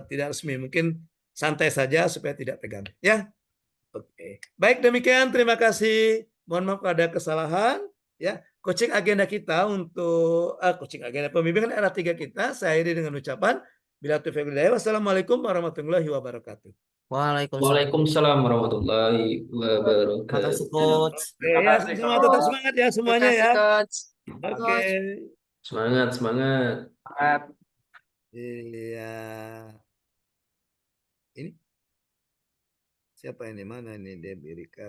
tidak resmi, mungkin santai saja supaya tidak tegang. Ya, oke. Baik demikian, terima kasih. Mohon maaf kalau ada kesalahan. Ya, coaching agenda kita untuk coaching agenda pembimbingan era 3 kita. Saya akhiri dengan ucapan bila taufiq wal hidayah. Wassalamualaikum warahmatullahi wabarakatuh. Waalaikumsalam. Waalaikumsalam warahmatullahi Makasih, wabarakatuh. Coach. Oke, Terima ya kasih, sama-sama tetap Coach. semangat ya Terima semuanya kasih, ya. Coach. Oke. Coach. Semangat, semangat. Semangat. Iya. Ini siapa ini? Mana ini Debbie Rika?